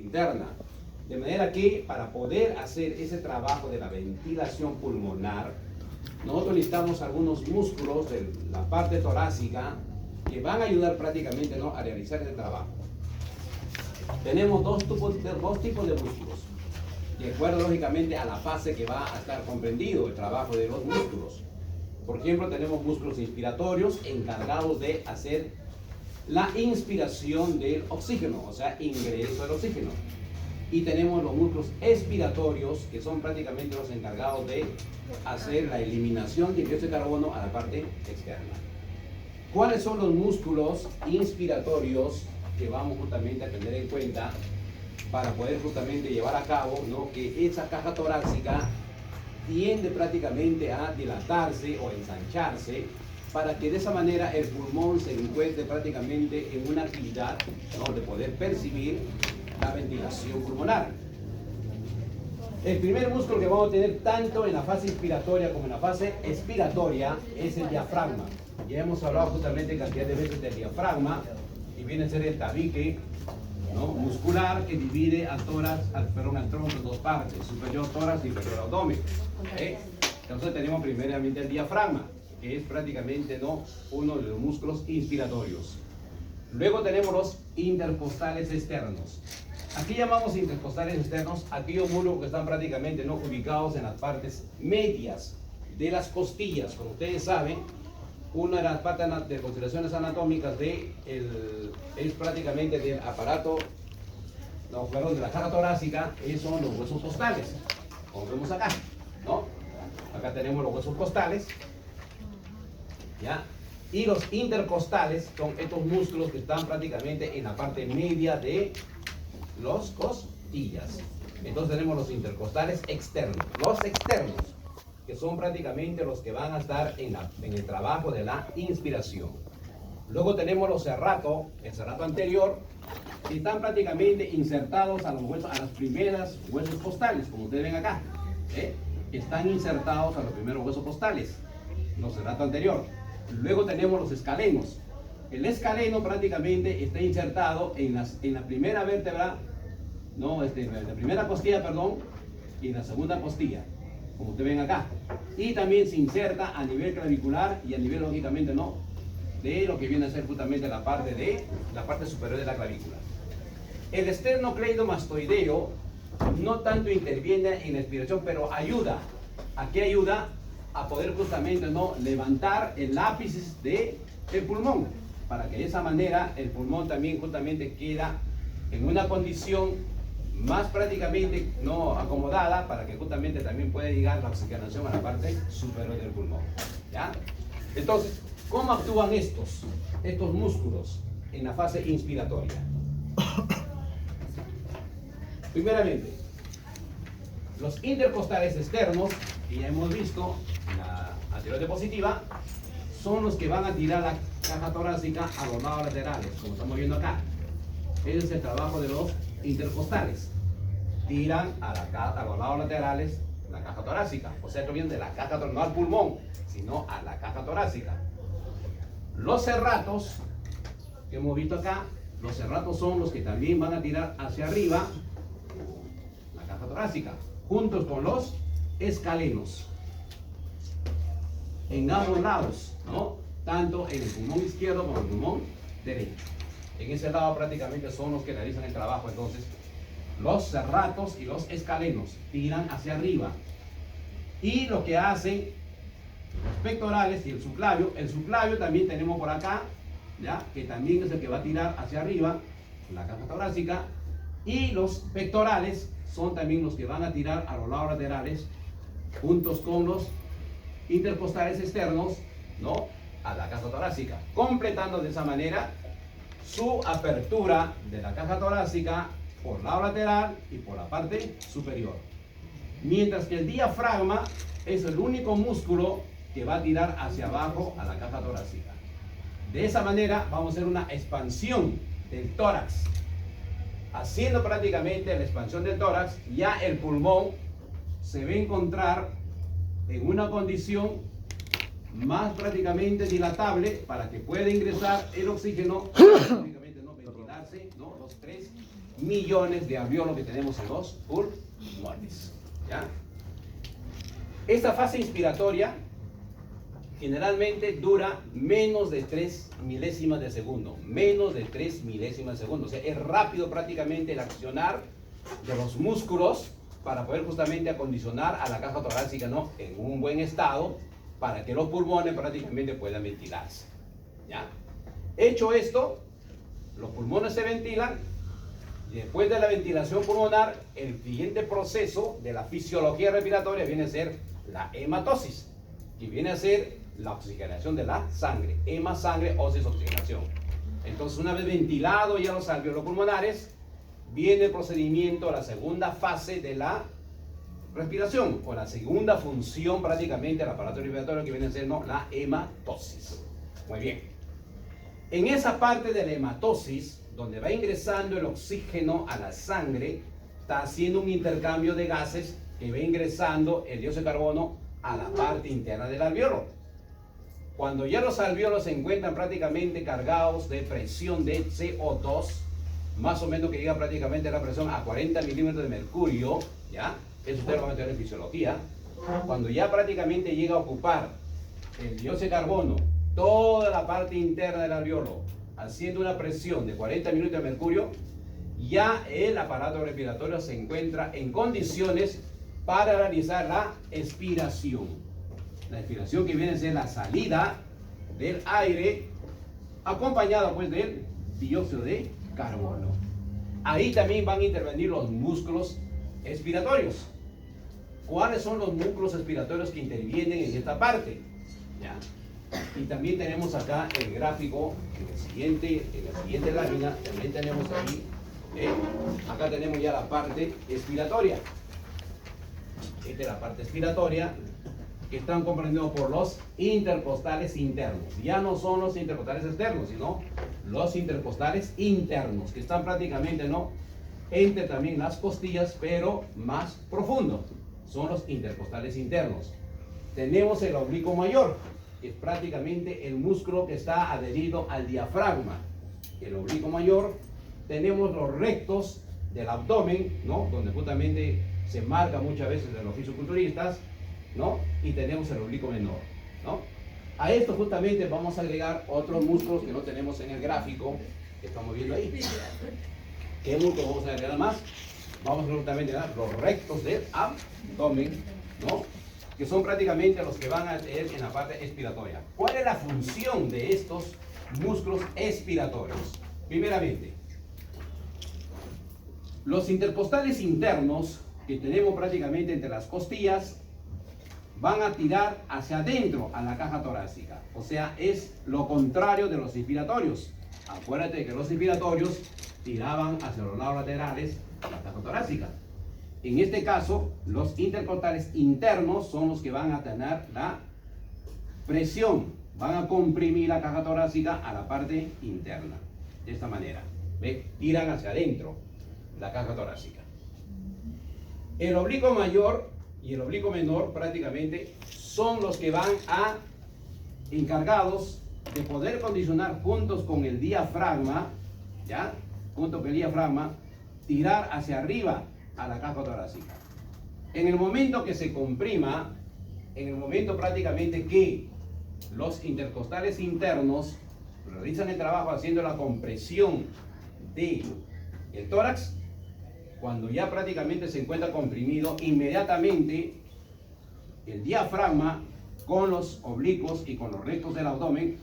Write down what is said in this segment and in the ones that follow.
interna. De manera que para poder hacer ese trabajo de la ventilación pulmonar, nosotros necesitamos algunos músculos de la parte torácica que van a ayudar prácticamente, ¿no?, a realizar ese trabajo. Tenemos dos tipos de músculos, de acuerdo lógicamente a la fase que va a estar comprendido el trabajo de los músculos. Por ejemplo, tenemos músculos inspiratorios encargados de hacer la inspiración del oxígeno, o sea, ingreso del oxígeno. Y tenemos los músculos expiratorios, que son prácticamente los encargados de hacer la eliminación de dióxido de carbono a la parte externa. ¿Cuáles son los músculos inspiratorios que vamos justamente a tener en cuenta para poder justamente llevar a cabo, ¿no?, que esa caja torácica tiende prácticamente a dilatarse o ensancharse, para que de esa manera el pulmón se encuentre prácticamente en una actividad, ¿no?, de poder percibir la ventilación pulmonar? El primer músculo que vamos a tener tanto en la fase inspiratoria como en la fase expiratoria es el diafragma. Ya hemos hablado justamente cantidad de veces del diafragma, y viene a ser el tabique, ¿no?, muscular que divide al tronco en dos partes, superior tórax y inferior abdomen. Entonces tenemos primeramente el diafragma, que es prácticamente, ¿no?, uno de los músculos inspiratorios. Luego tenemos los intercostales externos. Aquí llamamos intercostales externos aquellos músculos que están prácticamente, ¿no?, ubicados en las partes medias de las costillas. Como ustedes saben, una de las partes de consideraciones anatómicas es prácticamente del aparato, no, perdón, de la caja torácica, son los huesos costales, como vemos acá, ¿no? Acá tenemos los huesos costales, ¿ya? Y los intercostales son estos músculos que están prácticamente en la parte media de los costillas. Entonces tenemos los intercostales externos. Los externos, que son prácticamente los que van a estar en el trabajo de la inspiración. Luego tenemos los serrato, el serrato anterior, que están prácticamente insertados a los huesos, a las primeras huesos costales, como ustedes ven acá. Están insertados a los primeros huesos costales, los serrato anterior. Luego tenemos los escalenos. El escaleno prácticamente está insertado en la primera vértebra, no, la primera costilla, perdón, y en la segunda costilla, como ustedes ven acá. Y también se inserta a nivel clavicular y a nivel, lógicamente, no, de lo que viene a ser justamente la parte superior de la clavícula. El esternocleidomastoideo no tanto interviene en la expiración, pero ayuda. ¿A qué ayuda? A poder justamente, ¿no?, levantar el ápice del pulmón, para que de esa manera el pulmón también justamente queda en una condición más prácticamente, no, acomodada, para que justamente también pueda llegar la oxigenación a la parte superior del pulmón, ¿ya? Entonces, ¿cómo actúan estos músculos en la fase inspiratoria? Primeramente, los intercostales externos, que ya hemos visto en la anterior diapositiva, son los que van a tirar la caja torácica a los lados laterales, como estamos viendo acá. Ese es el trabajo de los intercostales. Tiran a los lados laterales la caja torácica, o sea que vienen de la caja torácica, no al pulmón, sino a la caja torácica. Los serratos, que hemos visto acá, los serratos son los que también van a tirar hacia arriba la caja torácica, juntos con los escalenos, en ambos lados, ¿no?, tanto en el pulmón izquierdo como en el pulmón derecho. En ese lado prácticamente son los que realizan el trabajo. Entonces, los serratos y los escalenos tiran hacia arriba, y lo que hacen los pectorales y el subclavio también tenemos por acá, ¿ya?, que también es el que va a tirar hacia arriba la caja torácica, y los pectorales son también los que van a tirar a los lados laterales, juntos con los intercostales externos, ¿no?, a la caja torácica, completando de esa manera su apertura de la caja torácica por lado lateral y por la parte superior. Mientras que el diafragma es el único músculo que va a tirar hacia abajo a la caja torácica. De esa manera vamos a hacer una expansión del tórax. Haciendo prácticamente la expansión del tórax, ya el pulmón se va a encontrar en una condición más prácticamente dilatable, para que pueda ingresar el oxígeno, prácticamente, ¿no?, ventilarse, ¿no?, los tres millones de alvéolos que tenemos en los pulmones. ¿Ya? Esta fase inspiratoria generalmente dura menos de 3 milésimas de segundo. Menos de 3 milésimas de segundo. O sea, es rápido prácticamente el accionar de los músculos para poder justamente acondicionar a la caja torácica, ¿no?, en un buen estado para que los pulmones prácticamente puedan ventilarse. ¿Ya? Hecho esto, los pulmones se ventilan. Después de la ventilación pulmonar, el siguiente proceso de la fisiología respiratoria viene a ser la hematosis, que viene a ser la oxigenación de la sangre. Hema, sangre, osis, oxigenación. Entonces, una vez ventilado ya los alvéolos pulmonares, viene el procedimiento, la segunda fase de la respiración, o la segunda función prácticamente del aparato respiratorio, que viene a ser, ¿no?, la hematosis. Muy bien. En esa parte de la hematosis, donde va ingresando el oxígeno a la sangre, está haciendo un intercambio de gases que va ingresando el dióxido de carbono a la parte interna del alvéolo. Cuando ya los alvéolos se encuentran prácticamente cargados de presión de CO2, más o menos que llega prácticamente la presión a 40 milímetros de mercurio, ¿ya? Eso usted lo va a meter en fisiología. Cuando ya prácticamente llega a ocupar el dióxido de carbono toda la parte interna del alvéolo, haciendo una presión de 40 milímetros de mercurio, ya el aparato respiratorio se encuentra en condiciones para realizar la expiración. La expiración, que viene a ser la salida del aire acompañada pues del dióxido de carbono. Ahí también van a intervenir los músculos expiratorios. ¿Cuáles son los músculos expiratorios que intervienen en esta parte? ¿Ya? Y también tenemos acá el gráfico, en la siguiente lámina, también tenemos ahí, acá tenemos ya la parte expiratoria. Esta es la parte expiratoria, que están comprendidos por los intercostales internos. Ya no son los intercostales externos, sino los intercostales internos, que están prácticamente, ¿no?, entre también las costillas, pero más profundo. Son los intercostales internos. Tenemos el oblicuo mayor, que es prácticamente el músculo que está adherido al diafragma. El oblicuo mayor. Tenemos los rectos del abdomen, ¿no?, donde justamente se marca muchas veces de los fisiculturistas, ¿no? Y tenemos el oblicuo menor, ¿no? A esto justamente vamos a agregar otros músculos que no tenemos en el gráfico que estamos viendo ahí. ¿Qué músculos vamos a agregar más? Vamos justamente a agregar los rectos del abdomen, ¿no?, que son prácticamente los que van a tener en la parte expiratoria. ¿Cuál es la función de estos músculos expiratorios? Primeramente, los intercostales internos que tenemos prácticamente entre las costillas van a tirar hacia adentro a la caja torácica. O sea, es lo contrario de los inspiratorios. Acuérdate que los inspiratorios tiraban hacia los lados laterales a la caja torácica. En este caso, los intercostales internos son los que van a tener la presión, van a comprimir la caja torácica a la parte interna. De esta manera, ¿ve? Tiran hacia adentro la caja torácica. El oblicuo mayor y el oblicuo menor prácticamente son los que van a encargados de poder condicionar juntos con el diafragma, ¿ya? Junto con el diafragma, tirar hacia arriba a la caja torácica. En el momento que se comprima, en el momento prácticamente que los intercostales internos realizan el trabajo haciendo la compresión del tórax, cuando ya prácticamente se encuentra comprimido, inmediatamente el diafragma con los oblicuos y con los rectos del abdomen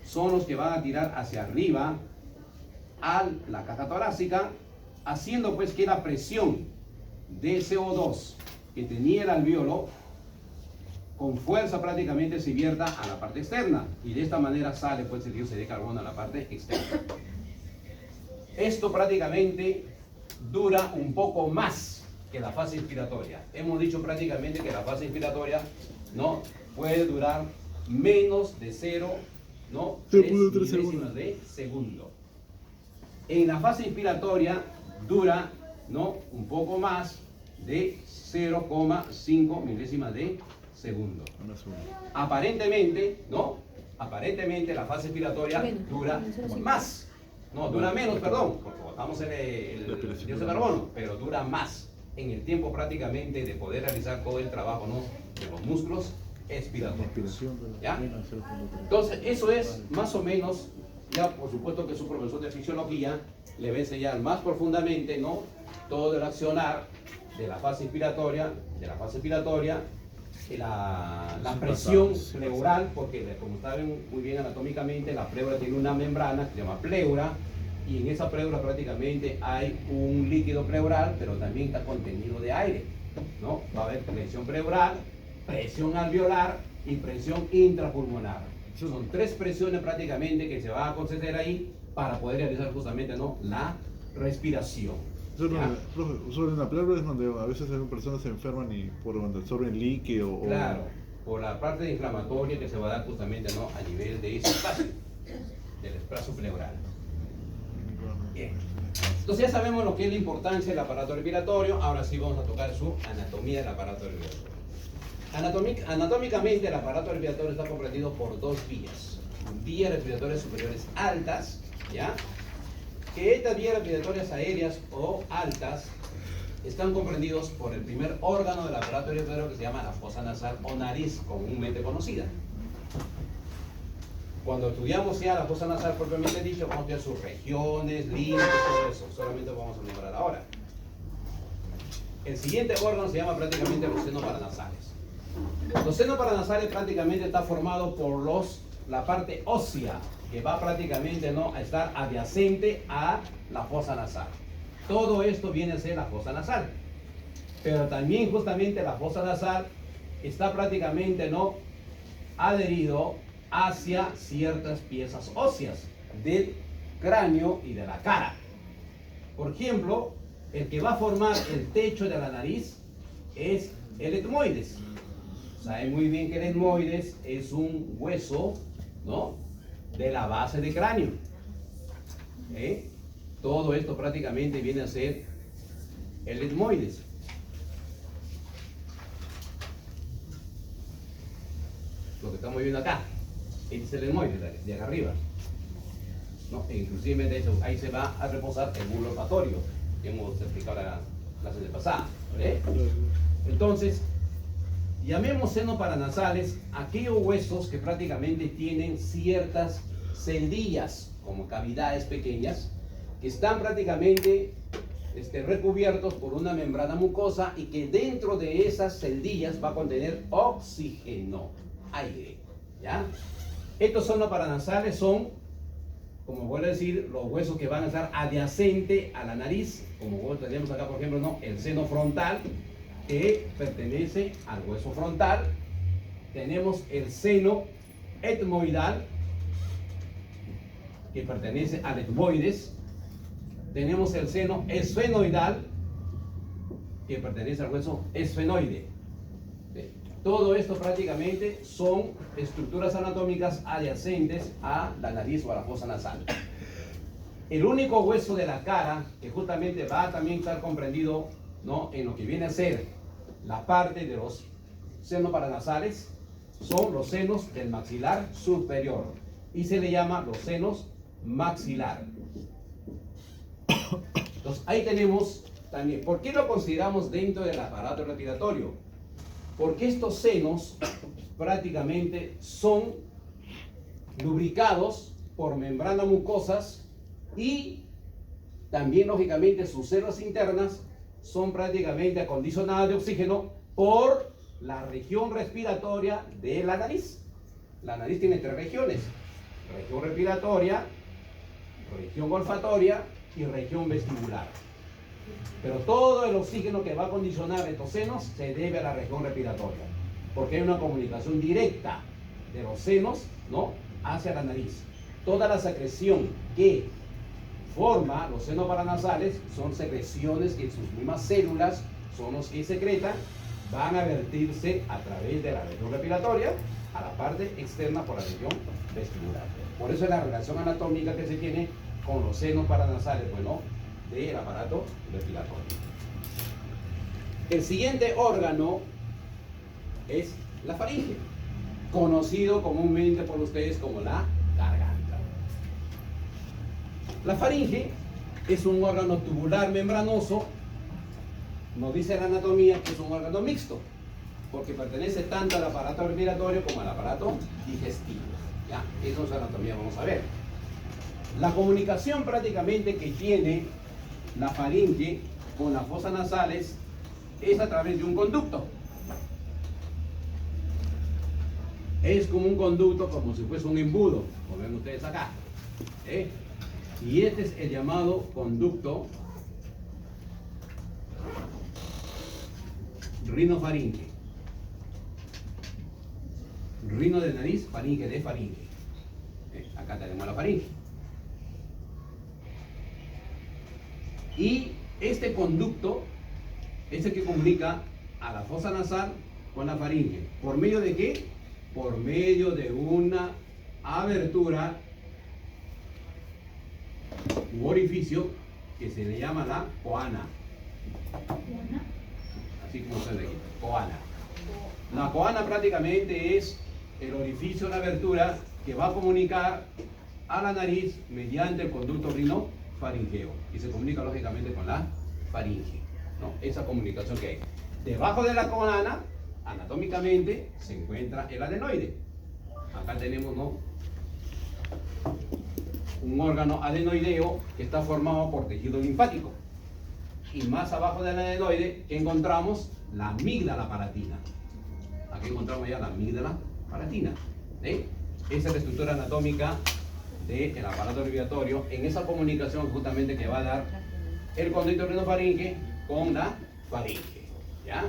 son los que van a tirar hacia arriba a la caja torácica, haciendo pues que la presión de CO2 que tenía el alvéolo con fuerza prácticamente se vierta a la parte externa, y de esta manera sale pues el dióxido de carbono a la parte externa. Esto prácticamente dura un poco más que la fase inspiratoria. Hemos dicho prácticamente que la fase inspiratoria no puede durar menos de 0, ¿no?, 3 milésimas de segundo. En la fase inspiratoria dura, ¿no?, un poco más de 0,5 milésimas de segundo. Aparentemente, ¿no?, aparentemente la fase inspiratoria dura más. No, dura menos, perdón, porque botamos el dióxido de carbono, pero dura más en el tiempo prácticamente de poder realizar todo el trabajo, ¿no?, de los músculos expiratorios. ¿Ya? Entonces, eso es más o menos, ya por supuesto que su profesor de fisiología le va a enseñar más profundamente, ¿no?, todo el accionar de la fase inspiratoria, la presión pleural, porque como saben muy bien anatómicamente, la pleura tiene una membrana que se llama pleura, y en esa pleura prácticamente hay un líquido pleural, pero también está contenido de aire, ¿no? Va a haber presión pleural, presión alveolar y presión intrapulmonar. Son tres presiones prácticamente que se van a conceder ahí para poder realizar justamente, ¿no?, la respiración. Sobre la pleura es donde a veces algunas personas se enferman y por donde absorben líquido. Claro, por la parte inflamatoria que se va a dar justamente, ¿no?, a nivel de ese espacio, del espacio pleural. Bien. Entonces ya sabemos lo que es la importancia del aparato respiratorio. Ahora sí vamos a tocar su anatomía del aparato respiratorio. Anatómicamente el aparato respiratorio está comprendido por dos vías. Vías respiratorias superiores altas, ¿ya? Que estas vías respiratorias aéreas o altas están comprendidos por el primer órgano del aparato respiratorio, que se llama la fosa nasal o nariz, comúnmente conocida. Cuando estudiamos ya la fosa nasal propiamente dicho, vamos a ver sus regiones, límites, todo eso. Solamente lo vamos a nombrar ahora. El siguiente órgano se llama prácticamente los senos paranasales. Los senos paranasales prácticamente está formado por la parte ósea, que va prácticamente, ¿no?, a estar adyacente a la fosa nasal. Todo esto viene a ser la fosa nasal. Pero también justamente la fosa nasal está prácticamente, ¿no?, adherido hacia ciertas piezas óseas del cráneo y de la cara. Por ejemplo, el que va a formar el techo de la nariz es el etmoides. Saben muy bien que el etmoides es un hueso, ¿no?, de la base del cráneo. Todo esto prácticamente viene a ser el etmoides. Lo que estamos viendo acá, este es el etmoides de acá arriba, ¿no? E inclusive de hecho ahí se va a reposar el bulbo olfatorio que hemos explicado la clase de pasada, ¿vale? Entonces, llamemos senos paranasales aquellos huesos que prácticamente tienen ciertas celdillas, como cavidades pequeñas, que están prácticamente recubiertos por una membrana mucosa y que dentro de esas celdillas va a contener oxígeno, aire, ¿ya? Estos senos paranasales son, como vuelvo a decir, los huesos que van a estar adyacente a la nariz, como tenemos acá, por ejemplo, ¿no?, el seno frontal, que pertenece al hueso frontal. Tenemos el seno etmoidal, que pertenece al etmoides. Tenemos el seno esfenoidal, que pertenece al hueso esfenoide. Todo esto prácticamente son estructuras anatómicas adyacentes a la nariz o a la fosa nasal. El único hueso de la cara que justamente va a también estar comprendido, ¿no?, en lo que viene a ser la parte de los senos paranasales son los senos del maxilar superior y se le llama los senos maxilar. Entonces ahí tenemos también, ¿por qué lo consideramos dentro del aparato respiratorio? Porque estos senos prácticamente son lubricados por membranas mucosas y también lógicamente sus células internas son prácticamente acondicionadas de oxígeno por la región respiratoria de la nariz. La nariz tiene tres regiones: región respiratoria, región olfatoria y región vestibular. Pero todo el oxígeno que va a acondicionar estos senos se debe a la región respiratoria, porque hay una comunicación directa de los senos, ¿no?, hacia la nariz. Toda la secreción que forma los senos paranasales son secreciones que sus mismas células son los que secretan, van a vertirse a través de la región respiratoria a la parte externa por la región vestibular. Por eso es la relación anatómica que se tiene con los senos paranasales, bueno, del aparato respiratorio. El siguiente órgano es la faringe, conocido comúnmente por ustedes como la garganta. La faringe es un órgano tubular membranoso. Nos dice la anatomía que es un órgano mixto, porque pertenece tanto al aparato respiratorio como al aparato digestivo. ¿Ya? Eso es anatomía, vamos a ver. La comunicación prácticamente que tiene la faringe con las fosas nasales es a través de un conducto. Es como un conducto, como si fuese un embudo, como ven ustedes acá. Y este es el llamado conducto rinofaringe. Rino de nariz, faringe de faringe. Acá tenemos la faringe. Y este conducto es el que comunica a la fosa nasal con la faringe. ¿Por medio de qué? Por medio de una abertura u orificio que se le llama la coana. Así como se le dice, coana. La coana prácticamente es el orificio, la abertura que va a comunicar a la nariz mediante el conducto rinofaringeo y se comunica lógicamente con la faringe, ¿no? Esa comunicación que hay. Debajo de la coana, anatómicamente, se encuentra el adenoide. Acá tenemos, ¿no?, un órgano adenoideo que está formado por tejido linfático. Y más abajo del adenoide, ¿qué encontramos? La amígdala palatina. Aquí encontramos ya la amígdala palatina. Esa es la estructura anatómica del aparato respiratorio en esa comunicación justamente que va a dar el conducto rinofaringe con la faringe. ¿Ya?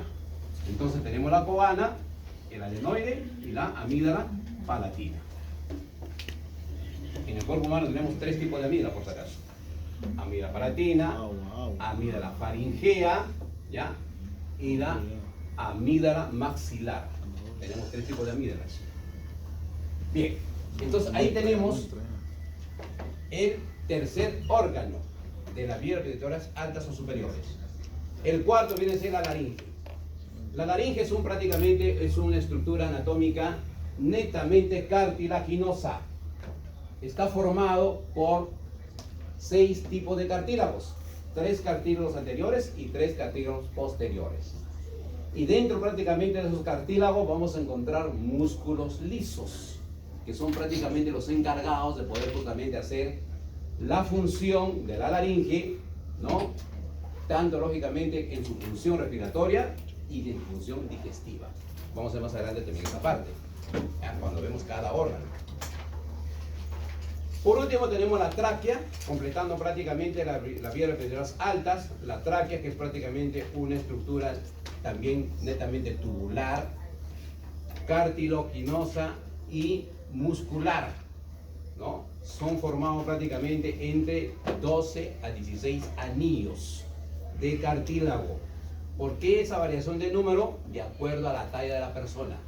Entonces tenemos la coana, el adenoide y la amígdala palatina. En el cuerpo humano tenemos tres tipos de amígdala, por si acaso. Amígdala palatina, amígdala faringea, ¿ya?, y la amígdala maxilar. Tenemos tres tipos de amígdalas. Bien, entonces ahí tenemos el tercer órgano de las vías respiratorias altas o superiores. El cuarto viene a ser la laringe. La laringe es prácticamente es una estructura anatómica netamente cartilaginosa. Está formado por 6 tipos de cartílagos, 3 cartílagos anteriores y 3 cartílagos posteriores. Y dentro prácticamente de esos cartílagos vamos a encontrar músculos lisos, que son prácticamente los encargados de poder justamente hacer la función de la laringe, ¿no?, tanto lógicamente en su función respiratoria y en función digestiva. Vamos a ver más adelante también esa parte, cuando vemos cada órgano. Por último tenemos la tráquea, completando prácticamente las vías respiratorias altas. La tráquea, que es prácticamente una estructura también netamente tubular, cartilaginosa y muscular, ¿no? Son formados prácticamente entre 12 a 16 anillos de cartílago. ¿Por qué esa variación de número? De acuerdo a la talla de la persona.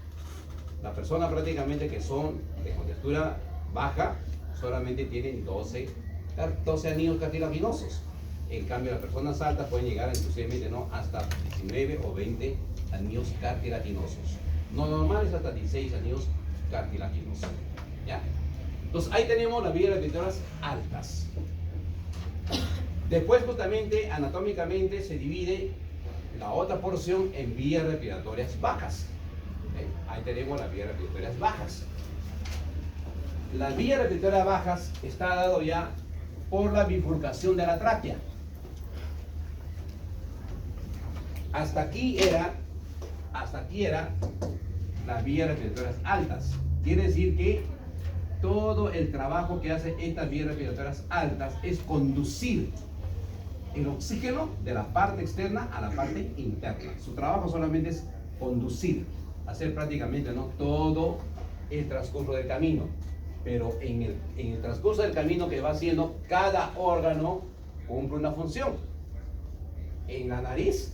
La persona prácticamente que son de contextura baja solamente tienen 12 anillos cartilaginosos. En cambio, las personas altas pueden llegar inclusive, ¿no?, hasta 19 o 20 anillos cartilaginosos. No normal es hasta 16 anillos cartilaginosos. ¿Ya? Entonces ahí tenemos las vías respiratorias altas. Después justamente anatómicamente se divide la otra porción en vías respiratorias bajas. Ahí tenemos las vías respiratorias bajas. Las vías respiratorias bajas está dado ya por la bifurcación de la tráquea. Hasta aquí era las vías respiratorias altas. Quiere decir que todo el trabajo que hacen estas vías respiratorias altas es conducir el oxígeno de la parte externa a la parte interna. Su trabajo solamente es conducir, hacer prácticamente, ¿no?, todo el transcurso del camino. Pero en el transcurso del camino que va haciendo, cada órgano cumple una función. En la nariz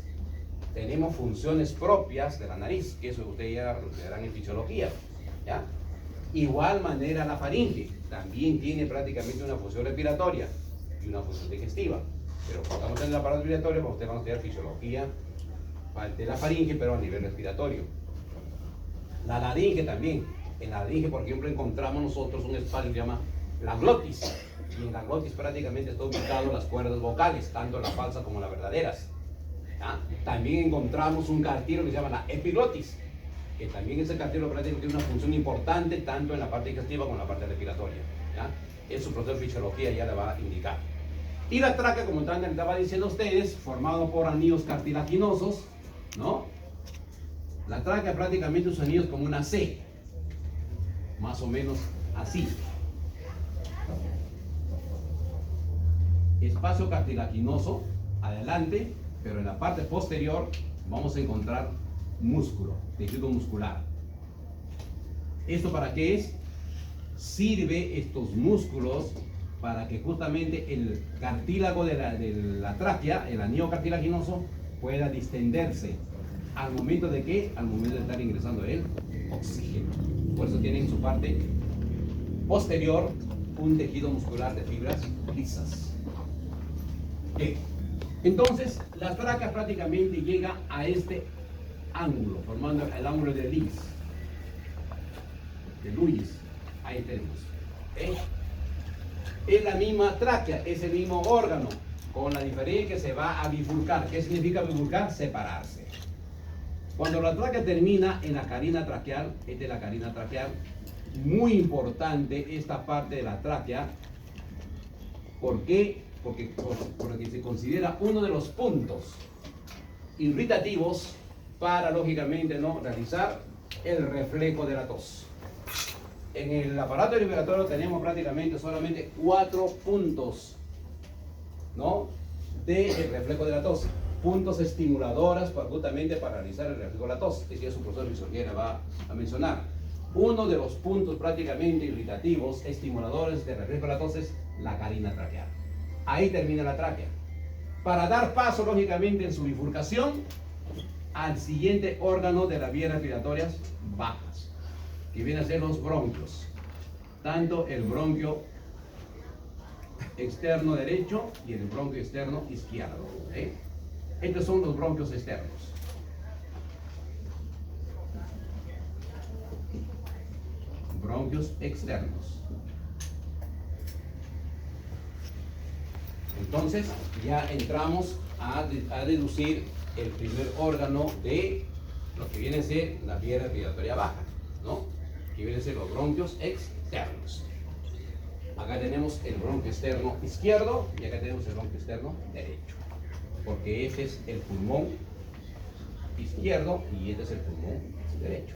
tenemos funciones propias de la nariz, que eso ustedes ya verán en fisiología, ¿ya? Igual manera la faringe también tiene prácticamente una función respiratoria y una función digestiva. Pero cuando estamos en el aparato respiratorio, pues ustedes van a estudiar fisiología de la faringe, pero a nivel respiratorio. La laringe también. En la laringe, por ejemplo, encontramos nosotros un espacio que se llama la glotis. Y en la glotis prácticamente está ubicado las cuerdas vocales, tanto las falsas como las verdaderas. ¿Ya? También encontramos un cartílago que se llama la epiglotis, que también ese cartílago prácticamente tiene una función importante tanto en la parte digestiva como en la parte respiratoria. ¿Ya? En su proceso de fisiología ya le va a indicar. Y la tráquea, como también estaba diciendo a ustedes, formado por anillos cartilaginosos, ¿no? La tráquea prácticamente sus anillos como una C, más o menos así. Espacio cartilaginoso adelante, pero en la parte posterior vamos a encontrar músculo, tejido muscular. ¿Esto para qué es? Sirve estos músculos para que justamente el cartílago de la tráquea, el anillo cartilaginoso, pueda distenderse. ¿Al momento de qué? Al momento de estar ingresando el oxígeno. Por eso tiene en su parte posterior un tejido muscular de fibras lisas. Bien. Entonces, la tráquea prácticamente llega a este ángulo, formando el ángulo de Lewis. Ahí tenemos. Es la misma tráquea, es el mismo órgano, con la diferencia que se va a bifurcar. ¿Qué significa bifurcar? Separarse. Cuando la tráquea termina en la carina traqueal, esta es la carina traqueal, muy importante esta parte de la tráquea. ¿Por qué? Porque se considera uno de los puntos irritativos para, lógicamente, ¿no?, realizar el reflejo de la tos. En el aparato respiratorio tenemos prácticamente solamente 4 puntos, ¿no?, del reflejo de la tos. Puntos estimuladores justamente para realizar el reflejo de la tos. Este es un profesor de fisiología le va a mencionar. Uno de los puntos prácticamente irritativos, estimuladores de reflejo de la tos, es la carina traqueal. Ahí termina la tráquea. Para dar paso, lógicamente, en su bifurcación al siguiente órgano de las vías respiratorias bajas, que vienen a ser los bronquios. Tanto el bronquio externo derecho y el bronquio externo izquierdo. Estos son los bronquios externos. Bronquios externos. Entonces ya entramos a deducir el primer órgano de lo que viene a ser la vía respiratoria baja, ¿no? Que viene a ser los bronquios externos. Acá tenemos el bronquio externo izquierdo y acá tenemos el bronquio externo derecho, porque este es el pulmón izquierdo y este es el pulmón derecho.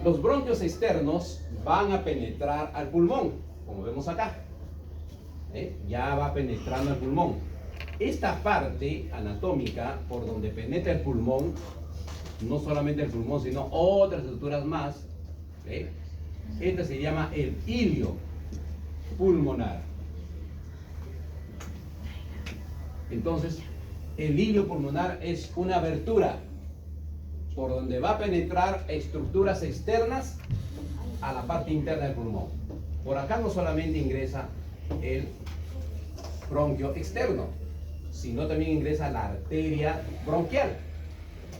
Los bronquios externos van a penetrar al pulmón, como vemos acá. Ya va penetrando al pulmón. Esta parte anatómica por donde penetra el pulmón, no solamente el pulmón, sino otras estructuras más, este se llama el hilio pulmonar. Entonces, el hilio pulmonar es una abertura por donde va a penetrar estructuras externas a la parte interna del pulmón. Por acá no solamente ingresa el bronquio externo, sino también ingresa la arteria bronquial,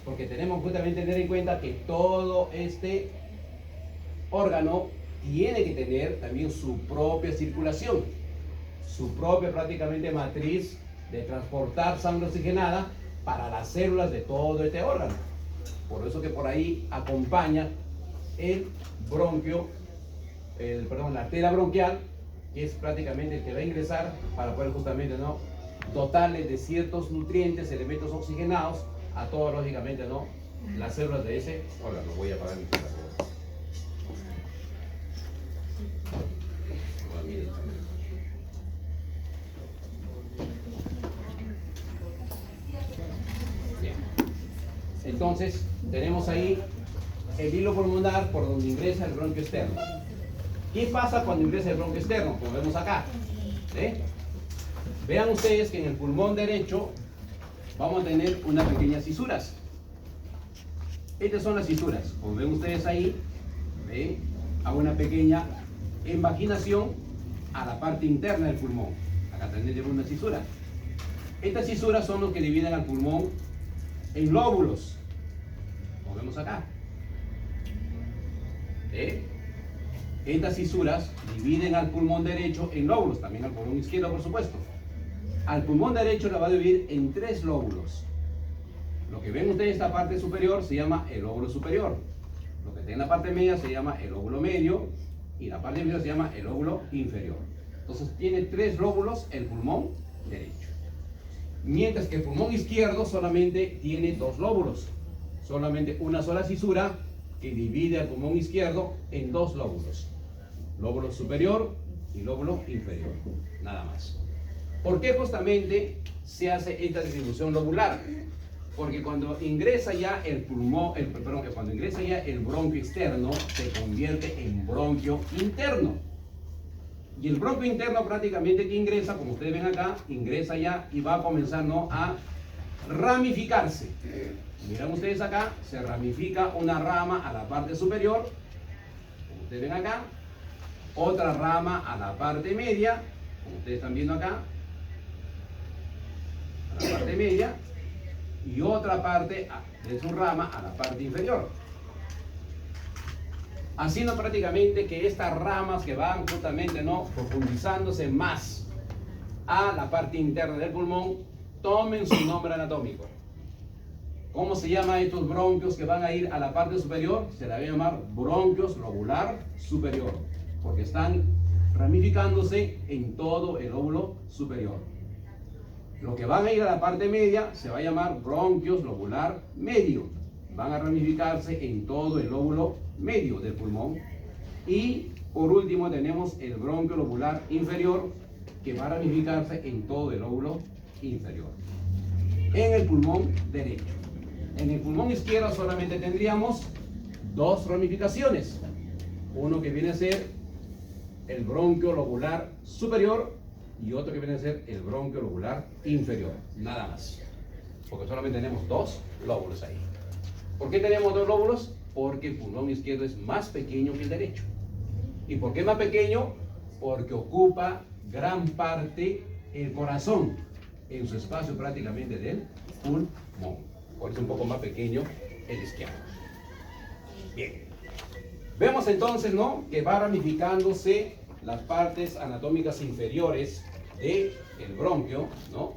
porque tenemos justamente que tener en cuenta que todo este órgano tiene que tener también su propia circulación, su propia prácticamente matriz de transportar sangre oxigenada para las células de todo este órgano. Por eso que por ahí acompaña el bronquio, la arteria bronquial, que es prácticamente el que va a ingresar para poder justamente, ¿no?, dotarle de ciertos nutrientes, elementos oxigenados a todas, lógicamente, ¿no?, las células de ese órgano. Voy a apagar mi teléfono. Bien. Entonces, tenemos ahí el hilo pulmonar por donde ingresa el bronquio externo. ¿Qué pasa cuando ingresa el bronquio externo? Como vemos acá. Vean ustedes que en el pulmón derecho vamos a tener unas pequeñas fisuras. Estas son las fisuras. Como ven ustedes ahí, hago una pequeña invaginación a la parte interna del pulmón. Acá también tenemos una fisura. Estas fisuras son los que dividen al pulmón en lóbulos, como vemos acá. Estas fisuras dividen al pulmón derecho en lóbulos, también al pulmón izquierdo, por supuesto. Al pulmón derecho lo va a dividir en 3 lóbulos. Lo que ven ustedes en esta parte superior se llama el lóbulo superior. Lo que está en la parte media se llama el lóbulo medio y la parte inferior se llama el lóbulo inferior. Entonces tiene 3 lóbulos el pulmón derecho. Mientras que el pulmón izquierdo solamente tiene 2 lóbulos. Solamente una sola fisura que divide al pulmón izquierdo en 2 lóbulos. Lóbulo superior y lóbulo inferior. Nada más. ¿Por qué justamente se hace esta distribución lobular? Porque cuando ingresa ya el pulmón, cuando ingresa ya el bronquio externo, se convierte en bronquio interno. Y el bronquio interno prácticamente que ingresa, como ustedes ven acá, ingresa ya y va a comenzar, ¿no?, a ramificarse. Miran ustedes acá, se ramifica una rama a la parte superior, como ustedes ven acá, otra rama a la parte media, como ustedes están viendo acá, a la parte media, y otra parte de su rama a la parte inferior. Haciendo prácticamente que estas ramas que van justamente, ¿no?, profundizándose más a la parte interna del pulmón, tomen su nombre anatómico. ¿Cómo se llaman estos bronquios que van a ir a la parte superior? Se la va a llamar bronquios lobular superior, porque están ramificándose en todo el lóbulo superior. Los que van a ir a la parte media se va a llamar bronquios lobular medio. Van a ramificarse en todo el lóbulo medio del pulmón. Y por último tenemos el bronquio lobular inferior, que va a ramificarse en todo el lóbulo inferior. En el pulmón derecho. En el pulmón izquierdo solamente tendríamos 2 ramificaciones. Uno que viene a ser el bronquio lobular superior y otro que viene a ser el bronquio lobular inferior. Nada más. Porque solamente tenemos 2 lóbulos ahí. ¿Por qué tenemos 2 lóbulos? Porque el pulmón izquierdo es más pequeño que el derecho. ¿Y por qué es más pequeño? Porque ocupa gran parte el corazón en su espacio prácticamente del pulmón. Por eso es un poco más pequeño el izquierdo. Bien. Vemos entonces, ¿no?, que va ramificándose las partes anatómicas inferiores del bronquio, ¿no?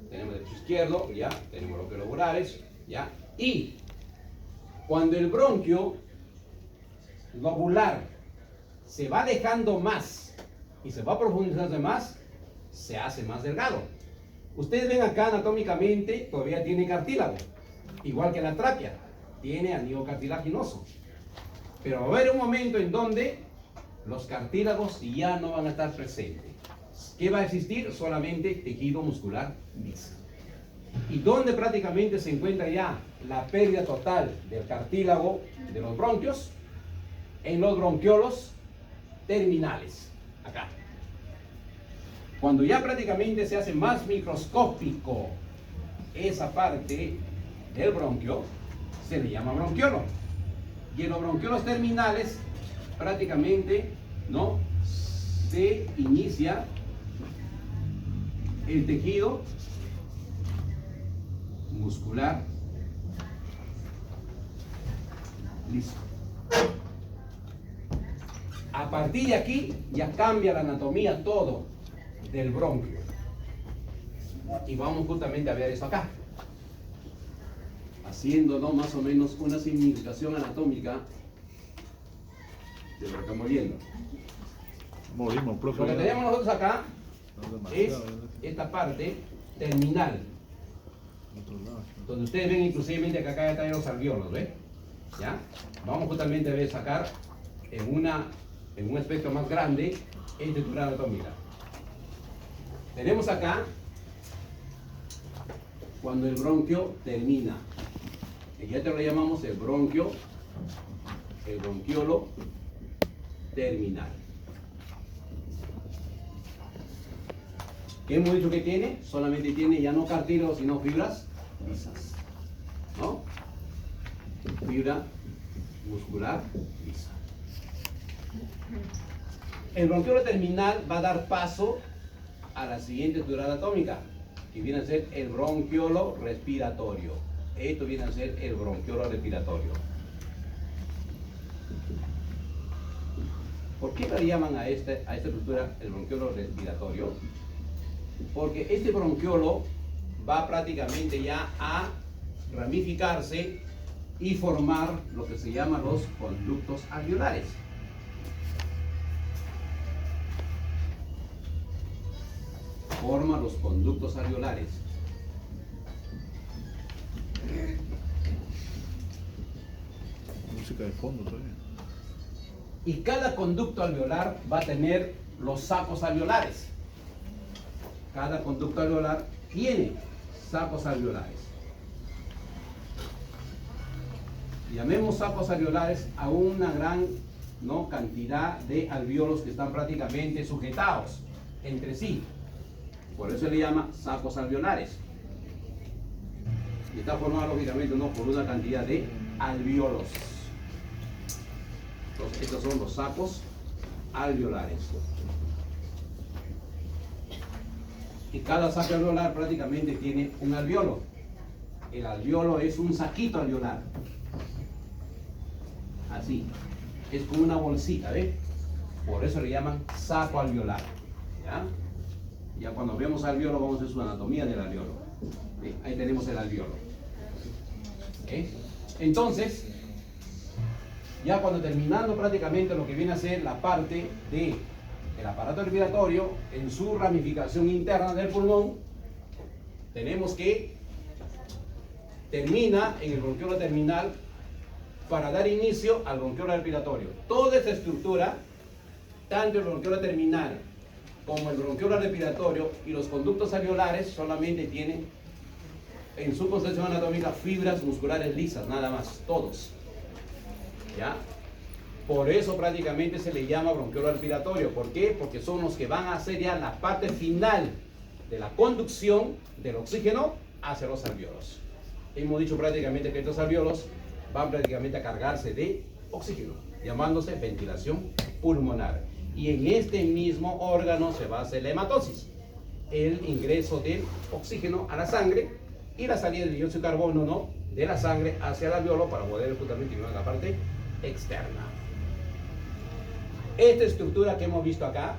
Tenemos derecho izquierdo, ya, tenemos bronquios lobulares, ya. Y cuando el bronquio lobular se va dejando más y se va profundizando más, se hace más delgado. Ustedes ven acá anatómicamente, todavía tiene cartílago, igual que la tráquea, tiene anillo cartilaginoso. Pero va a haber un momento en donde los cartílagos ya no van a estar presentes. ¿Qué va a existir? Solamente tejido muscular liso. Y donde prácticamente se encuentra ya la pérdida total del cartílago de los bronquios, en los bronquiolos terminales, acá. Cuando ya prácticamente se hace más microscópico esa parte del bronquio, se le llama bronquiolo. Y en los bronquiolos terminales prácticamente, ¿no?, se inicia el tejido muscular liso. A partir de aquí ya cambia la anatomía todo del bronquio. Y vamos justamente a ver eso acá, haciéndonos más o menos una significación anatómica de lo que estamos viendo. Morimos, profe. Lo que tenemos nosotros acá es esta parte terminal, donde ustedes ven inclusive que acá están los alveolos, ¿ves? ¿Ya? Vamos justamente a ver, sacar en un espectro más grande esta estructura anatómica. Tenemos acá cuando el bronquio termina, que ya te lo llamamos el bronquiolo terminal. ¿Qué hemos dicho que tiene? Solamente tiene ya no cartílagos sino fibras lisas, ¿no? Fibra muscular lisa. El bronquiolo terminal va a dar paso a la siguiente estructura anatómica, que viene a ser el bronquiolo respiratorio. Esto viene a ser el bronquiolo respiratorio. ¿Por qué le llaman a esta estructura el bronquiolo respiratorio? Porque este bronquiolo va prácticamente ya a ramificarse y formar lo que se llaman los conductos alveolares. Forma los conductos alveolares. Música de fondo todavía. Y cada conducto alveolar va a tener los sacos alveolares. Cada conducto alveolar tiene sacos alveolares. Llamemos sacos alveolares a una gran cantidad de alvéolos que están prácticamente sujetados entre sí. Por eso se le llama sacos alveolares. Y está formado lógicamente por una cantidad de alvéolos. Entonces, estos son los sacos alveolares. Y cada saco alveolar prácticamente tiene un alvéolo. El alvéolo es un saquito alveolar. Así. Es como una bolsita, ¿ves? Por eso le llaman saco alveolar. ¿Ya? Ya cuando vemos alvéolo vamos a ver su anatomía del alvéolo. ¿Sí? Ahí tenemos el alvéolo. ¿Sí? Entonces, ya cuando terminando prácticamente lo que viene a ser la parte del aparato respiratorio en su ramificación interna del pulmón, tenemos que termina en el bronquiolo terminal para dar inicio al bronquiolo respiratorio. Toda esta estructura, tanto el bronquiolo terminal como el bronquiolo respiratorio y los conductos alveolares solamente tienen en su concepción anatómica fibras musculares lisas, nada más, todos. ¿Ya? Por eso prácticamente se le llama bronquiolo respiratorio. ¿Por qué? Porque son los que van a hacer ya la parte final de la conducción del oxígeno hacia los alvéolos. Hemos dicho prácticamente que estos alvéolos van prácticamente a cargarse de oxígeno, llamándose ventilación pulmonar. Y en este mismo órgano se va a hacer la hematosis, el ingreso del oxígeno a la sangre y la salida del dióxido de carbono de la sangre hacia el alvéolo para poder justamente ir a la parte externa. Esta estructura que hemos visto acá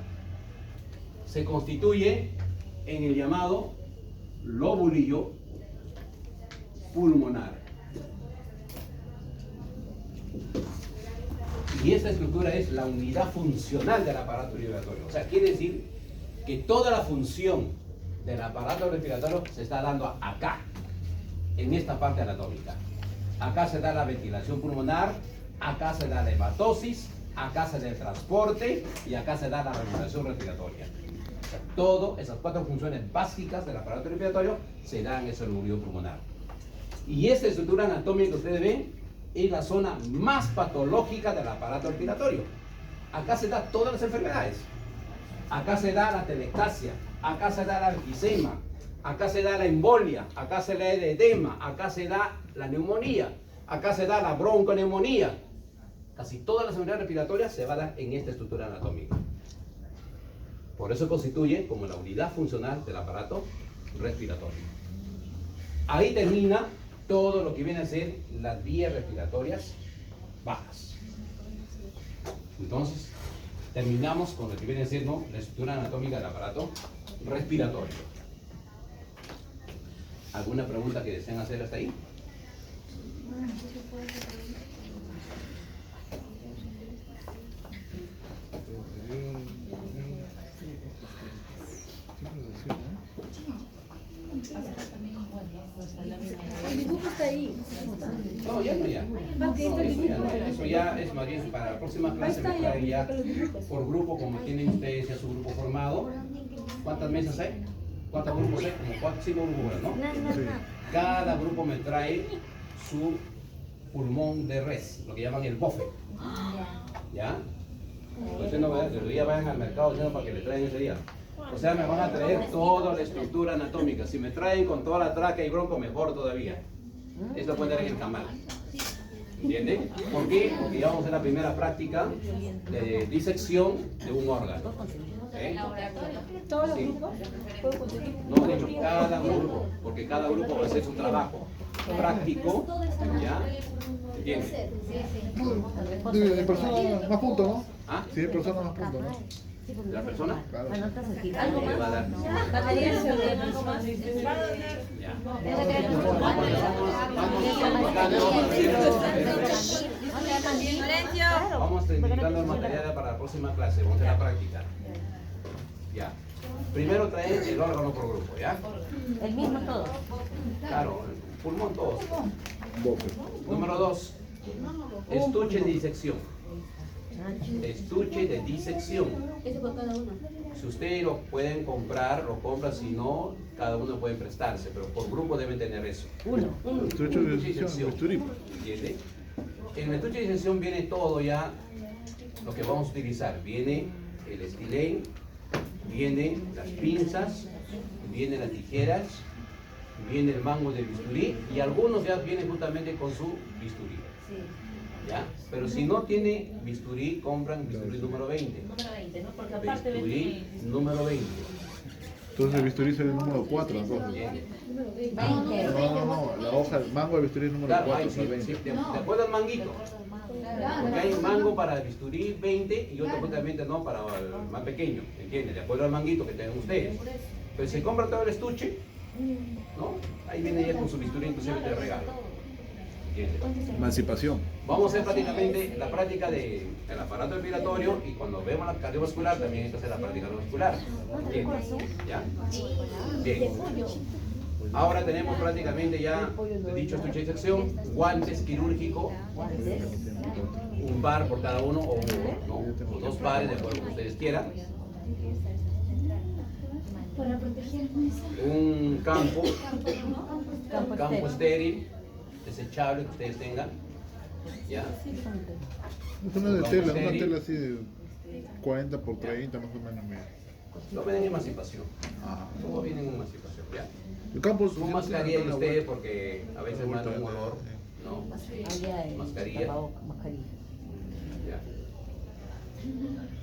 se constituye en el llamado lóbulillo pulmonar. Y esta estructura es la unidad funcional del aparato respiratorio. O sea, quiere decir que toda la función del aparato respiratorio se está dando acá, en esta parte anatómica. Acá se da la ventilación pulmonar, acá se da la hematosis, acá se da el transporte y acá se da la regulación respiratoria. O sea, todas esas cuatro funciones básicas del aparato respiratorio se dan en ese lóbulo pulmonar. Y esta estructura anatómica que ustedes ven es la zona más patológica del aparato respiratorio. Acá se da todas las enfermedades. Acá se da la telectasia, acá se da la enfisema, acá se da la embolia, acá se da el edema, acá se da la neumonía, acá se da la bronconeumonía. Casi todas las enfermedades respiratorias se van a dar en esta estructura anatómica. Por eso constituye como la unidad funcional del aparato respiratorio. Ahí termina todo lo que viene a ser las vías respiratorias bajas. Entonces, terminamos con lo que viene a ser la estructura anatómica del aparato respiratorio. ¿Alguna pregunta que desean hacer hasta ahí? El dibujo está ahí. No, ya no, ya. No, eso ya es más bien para la próxima clase. Me trae ya por grupo, como tienen ustedes ya su grupo formado. ¿Cuántas mesas hay? ¿Cuántos grupos hay? Como 4, 5 grupos, ¿no? Sí. Cada grupo me trae su pulmón de res, lo que llaman el bofe. ¿Ya? Entonces no vayan, el día vayan al mercado diciendo para que le traigan ese día. O sea, me van a traer toda la estructura anatómica. Si me traen con toda la tráquea y bronco, mejor todavía. Esto puede estar en el camal. ¿Entienden? ¿Por qué? Porque ya vamos a hacer la primera práctica de disección de un órgano. ¿Eh? ¿Todos los Sí. grupos? ¿Puedo conseguir? No, de hecho, cada grupo, porque cada grupo va a hacer su trabajo práctico. ¿Ya? ¿Entienden? En persona más puntos, ¿no? ¿Ah? 100 personas más puntos, ¿no? ¿La persona? Claro. Algo ¿Qué le va a dar? Batería sobre algo más. Ya. Vamos indicando el material para la próxima clase, vamos a hacer la práctica. Ya. Primero trae el órgano por grupo, ¿ya? El mismo todo. Claro, pulmón todos. Bofe. Número 2, estuche de disección. Estuche de disección. Eso por cada uno. Si ustedes lo pueden comprar, lo compran, si no, cada uno puede prestarse, pero por grupo deben tener eso. Uno. Estuche de decisión, bisturí. ¿Entiende? En el estuche de disección viene todo ya lo que vamos a utilizar. Viene el estilén, viene las pinzas, vienen las tijeras, viene el mango de bisturí y algunos ya vienen justamente con su bisturí. ¿Ya? Pero si no tiene bisturí, compran bisturí número 20. Número 20, ¿no? Porque aparte Bisturí número 20. Entonces el bisturí sería el número 4, entonces. Bien. No, la hoja, el mango de bisturí es número Claro, 4, hay, o sea, sí, 20. sí, de acuerdo al manguito. Porque hay mango para bisturí 20 y otro justamente no para el más pequeño, ¿entiendes? De acuerdo al manguito que tengan ustedes. Pero si compran todo el estuche, ¿no? Ahí viene ya con su bisturí inclusive de regalo. ¿Entiendes? Emancipación. Vamos a hacer prácticamente la práctica del aparato respiratorio y cuando vemos la cardiovascular también hay que hacer la práctica cardiovascular. ¿Entiendes? ¿Ya? Bien. Ahora tenemos prácticamente ya dicho estuche de disección, guantes quirúrgicos, un par por cada uno o, ¿no? O dos pares, de acuerdo como ustedes quieran. Un campo estéril, desechable que ustedes tengan. ¿Ya? Una tela así de 40 por 30 más o menos. Mira. No vienen en emancipación. Ajá. Todo viene en emancipación, ¿ya? El campo Su mascarilla de ustedes porque a veces manda un olor, ¿no? Mascarilla. Ya.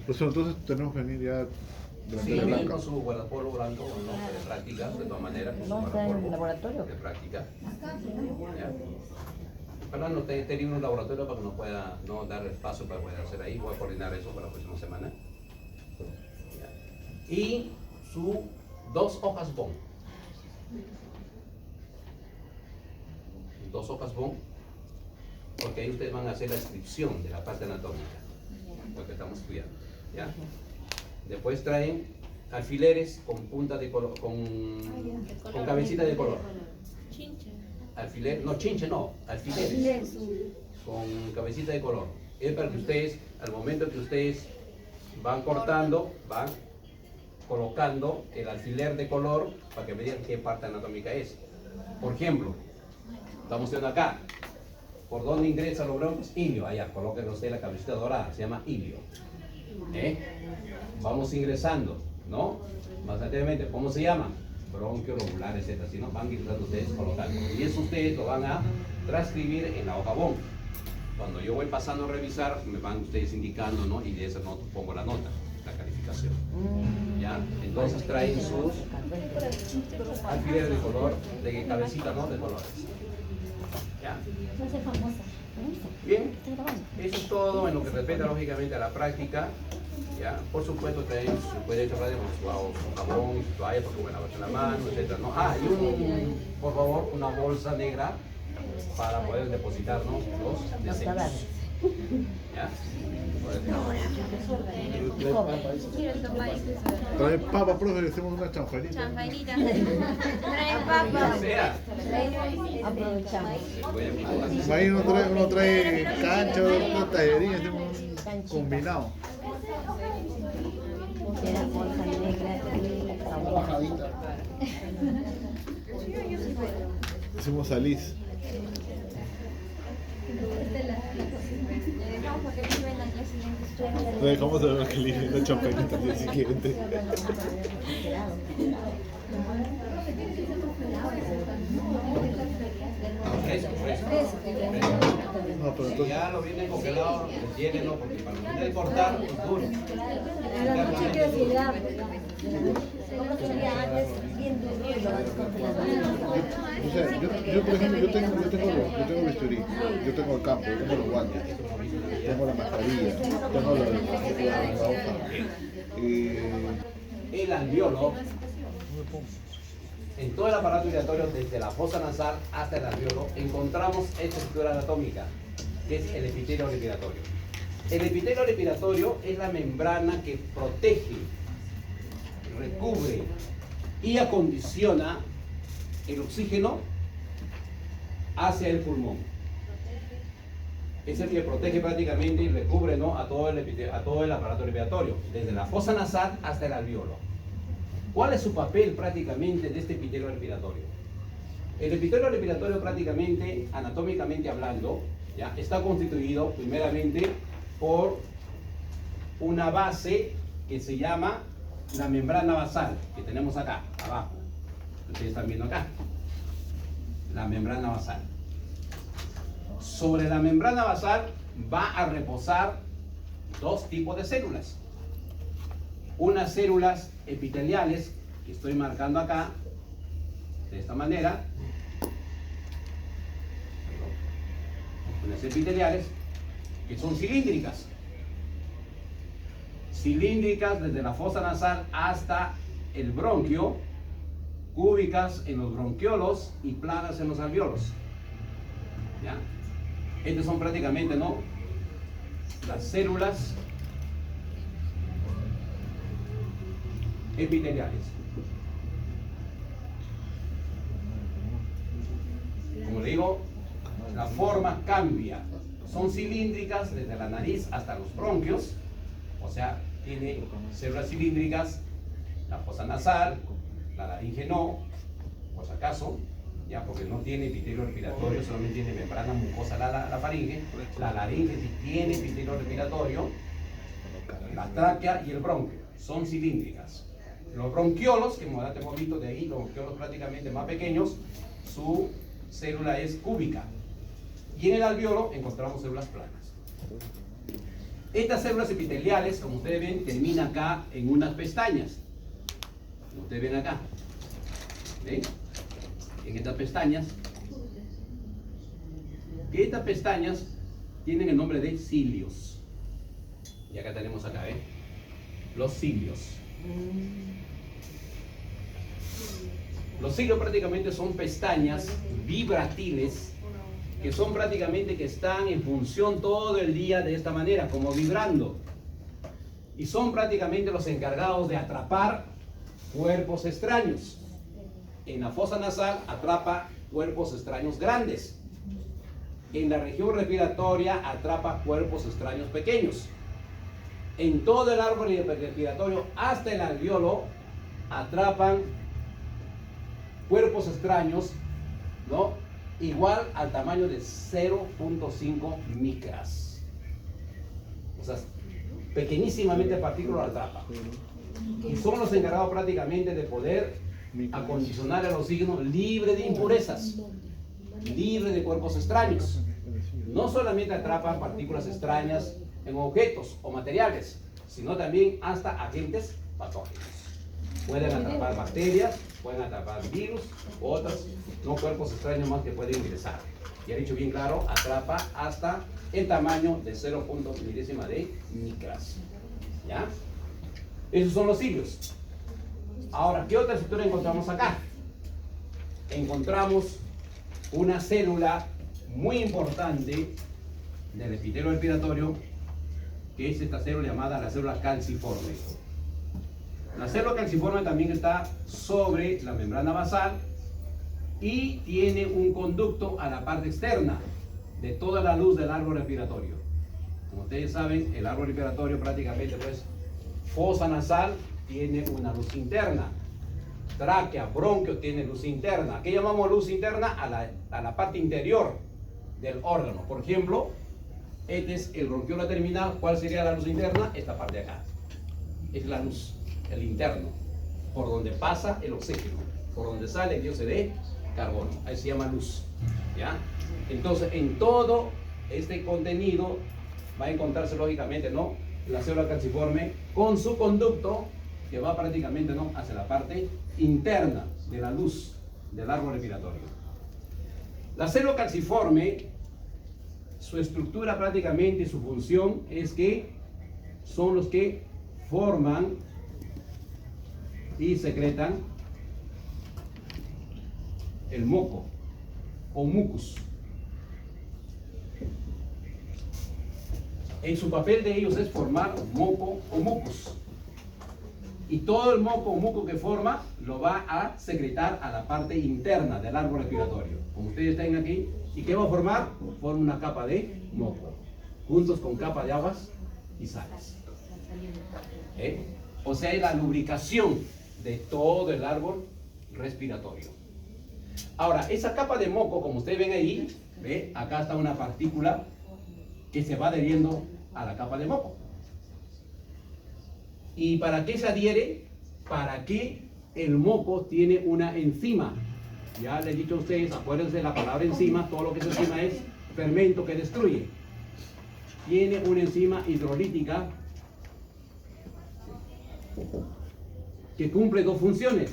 Pues entonces tenemos que venir ya Sí, delantera vienen blanca. con su guardapolvo blanco, ¿no? De práctica, de todas maneras, con su ¿Vamos a estar en el guardapolvo laboratorio? de práctica. ¿Ya? Ojalá nos tenga un laboratorio para que nos pueda no dar espacio para poder hacer ahí. Voy a coordinar eso para la próxima semana. ¿Ya? Y sus 2 hojas bond. 2 hojas bond, porque ahí ustedes van a hacer la descripción de la parte anatómica, lo que estamos estudiando. ¿Ya? Después traen alfileres con punta de color, con cabecita de color. Alfiler, no, chinche no, alfileres con cabecita de color. Es para que ustedes, al momento que ustedes van cortando, van colocando el alfiler de color para que me digan qué parte anatómica es. Por ejemplo, estamos viendo acá, ¿por dónde ingresa los bronquios? Ilio, allá, coloquen ustedes la cabecita dorada, se llama ilio. Vamos ingresando, ¿no? Más atentamente, ¿cómo se llama? Bronquio, lobular, etc. Si no, van ingresando ustedes colocando. Y eso ustedes lo van a transcribir en la hoja bond. Cuando yo voy pasando a revisar, me van ustedes indicando, ¿no? Y de esa nota pongo la nota, la calificación. ¿Ya? Entonces traen sus alfileres de color, de cabecita, ¿no? De colores. ¿Ya? Bien, eso es todo en lo que respecta lógicamente a la práctica. ¿Ya? Por supuesto, se puede echar con su jabón y su toalla porque bueno, lavarse la mano, etc. ¿no? Ah, y por favor, una bolsa negra para poder depositarnos los desechos. ¿Ya? Trae papa, profe, le hacemos una chanfainita. Chanfainita. Traen papas. Sea, Aprovechamos. se puede probar. Ahí uno trae cancho, una tallería, hacemos un combinado. Era bolsa negra y Bajadita. Hicimos aliz. Le dejamos para que viven al día siguiente. Lo dejamos de ver que le hice una chanfainita al día siguiente. No, pero Si entonces, ya lo vienen congelado, lléguenlo porque para no de cortar es duro. Como sería antes, bien duro y lo vas congelando. Por ejemplo, yo tengo bisturí, yo tengo el campo, yo tengo los guantes, tengo la mascarilla, tengo la hoja. El alveolo, en todo el aparato respiratorio, desde la fosa nasal hasta el alveolo, encontramos esta estructura anatómica, que es el epitelio respiratorio. El epitelio respiratorio es la membrana que protege, recubre y acondiciona el oxígeno hacia el pulmón. Es el que protege prácticamente y recubre, ¿no?, a todo el aparato respiratorio, desde la fosa nasal hasta el alveolo. ¿Cuál es su papel prácticamente de este epitelio respiratorio? El epitelio respiratorio prácticamente, anatómicamente hablando, ¿ya?, está constituido primeramente por una base que se llama la membrana basal, que tenemos acá, abajo. Ustedes están viendo acá, la membrana basal. Sobre la membrana basal va a reposar dos tipos de células. Unas células epiteliales, que estoy marcando acá, de esta manera. Unas epiteliales, que son cilíndricas. Cilíndricas desde la fosa nasal hasta el bronquio, cúbicas en los bronquiolos y planas en los alveolos. ¿Ya? Estas son prácticamente, ¿no?, las células epiteliales. Como le digo, la forma cambia. Son cilíndricas desde la nariz hasta los bronquios, o sea, tiene células cilíndricas, la fosa nasal, la laringe no, por si acaso, ya, porque no tiene epitelio respiratorio, solamente tiene membrana mucosa la faringe. La laringe sí tiene epitelio respiratorio, la tráquea y el bronquio son cilíndricas. Los bronquiolos, que como ya hemos visto de ahí, los bronquiolos prácticamente más pequeños, su célula es cúbica. Y en el alveolo encontramos células planas. Estas células epiteliales, como ustedes ven, terminan acá en unas pestañas. Como ustedes ven acá. ¿Ven? En estas pestañas. Y estas pestañas tienen el nombre de cilios. Y acá tenemos acá, ¿eh?, los cilios. Los cilios prácticamente son pestañas vibratiles que son prácticamente que están en función todo el día de esta manera, como vibrando. Y son prácticamente los encargados de atrapar cuerpos extraños. En la fosa nasal atrapa cuerpos extraños grandes. En la región respiratoria atrapa cuerpos extraños pequeños. En todo el árbol respiratorio hasta el alveolo atrapan cuerpos extraños, ¿no?, igual al tamaño de 0.5 micras. O sea, pequeñísimamente partículas atrapa. Y son los encargados prácticamente de poder acondicionar el oxígeno libre de impurezas, libre de cuerpos extraños. No solamente atrapan partículas extrañas en objetos o materiales, sino también hasta agentes patógenos. Pueden atrapar bacterias, pueden atrapar virus, otros no cuerpos extraños más que pueden ingresar. Y ha dicho bien claro, atrapa hasta el tamaño de 0. milésima de micras. ¿Ya? Esos son los cilios. Ahora, ¿qué otra estructura encontramos acá? Encontramos una célula muy importante del epitelio respiratorio, que es esta célula llamada la célula calciforme. La célula calciforme también está sobre la membrana basal y tiene un conducto a la parte externa de toda la luz del árbol respiratorio. Como ustedes saben, el árbol respiratorio prácticamente, pues, fosa nasal tiene una luz interna, tráquea, bronquio tiene luz interna. ¿Qué llamamos luz interna? A la parte interior del órgano. Por ejemplo, este es el bronquiola terminal. ¿Cuál sería la luz interna? Esta parte de acá. Es la luz, el interno, por donde pasa el oxígeno, por donde sale el dióxido de carbono. Ahí se llama luz. ¿Ya? Entonces, en todo este contenido va a encontrarse lógicamente, ¿no?, la célula calciforme con su conducto que va prácticamente, ¿no?, hacia la parte interna de la luz. del árbol respiratorio. La célula calciforme, su estructura prácticamente, su función es que son los que forman y secretan el moco o mucus. En su papel de ellos es formar moco o mucus. Y todo el moco o muco que forma lo va a secretar a la parte interna del árbol respiratorio. Como ustedes están aquí, ¿y qué va a formar? Forma una capa de moco, juntos con capa de aguas y sales. O sea, es la lubricación de todo el árbol respiratorio. Ahora, esa capa de moco, como ustedes ven ahí, ¿ve? Acá está una partícula que se va adheriendo a la capa de moco. ¿Y para qué se adhiere? Para que el moco tiene una enzima. Ya les he dicho a ustedes, acuérdense de la palabra enzima, todo lo que es enzima es fermento que destruye. Tiene una enzima hidrolítica que cumple dos funciones.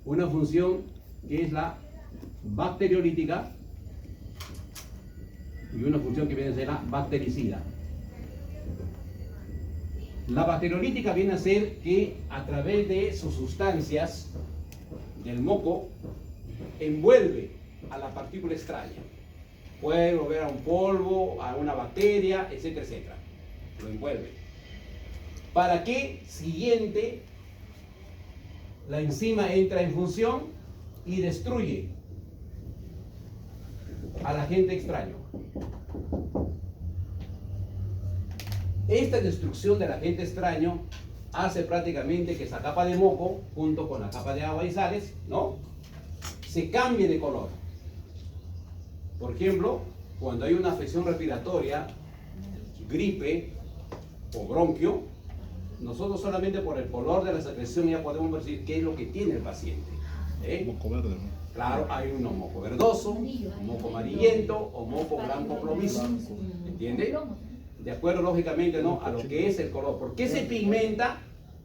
Una función que es la bacteriolítica y una función que viene a ser la bactericida. La bacteriolítica viene a ser que a través de sus sustancias del moco envuelve a la partícula extraña. Puede volver a un polvo, a una bacteria, etcétera, etcétera. Lo envuelve. Para que siguiente la enzima entra en función y destruye al agente extraño. Esta destrucción del agente extraño hace prácticamente que esa capa de moco, junto con la capa de agua y sales, ¿no?, se cambie de color. Por ejemplo, cuando hay una afección respiratoria, gripe o bronquio, nosotros solamente por el color de la secreción ya podemos decir qué es lo que tiene el paciente. Moco verde, ¿no? Claro, hay uno moco verdoso, moco amarillento o moco blanco plomizo. ¿Entiende? De acuerdo, lógicamente, ¿no?, a lo que es el color. ¿Por qué se pigmenta?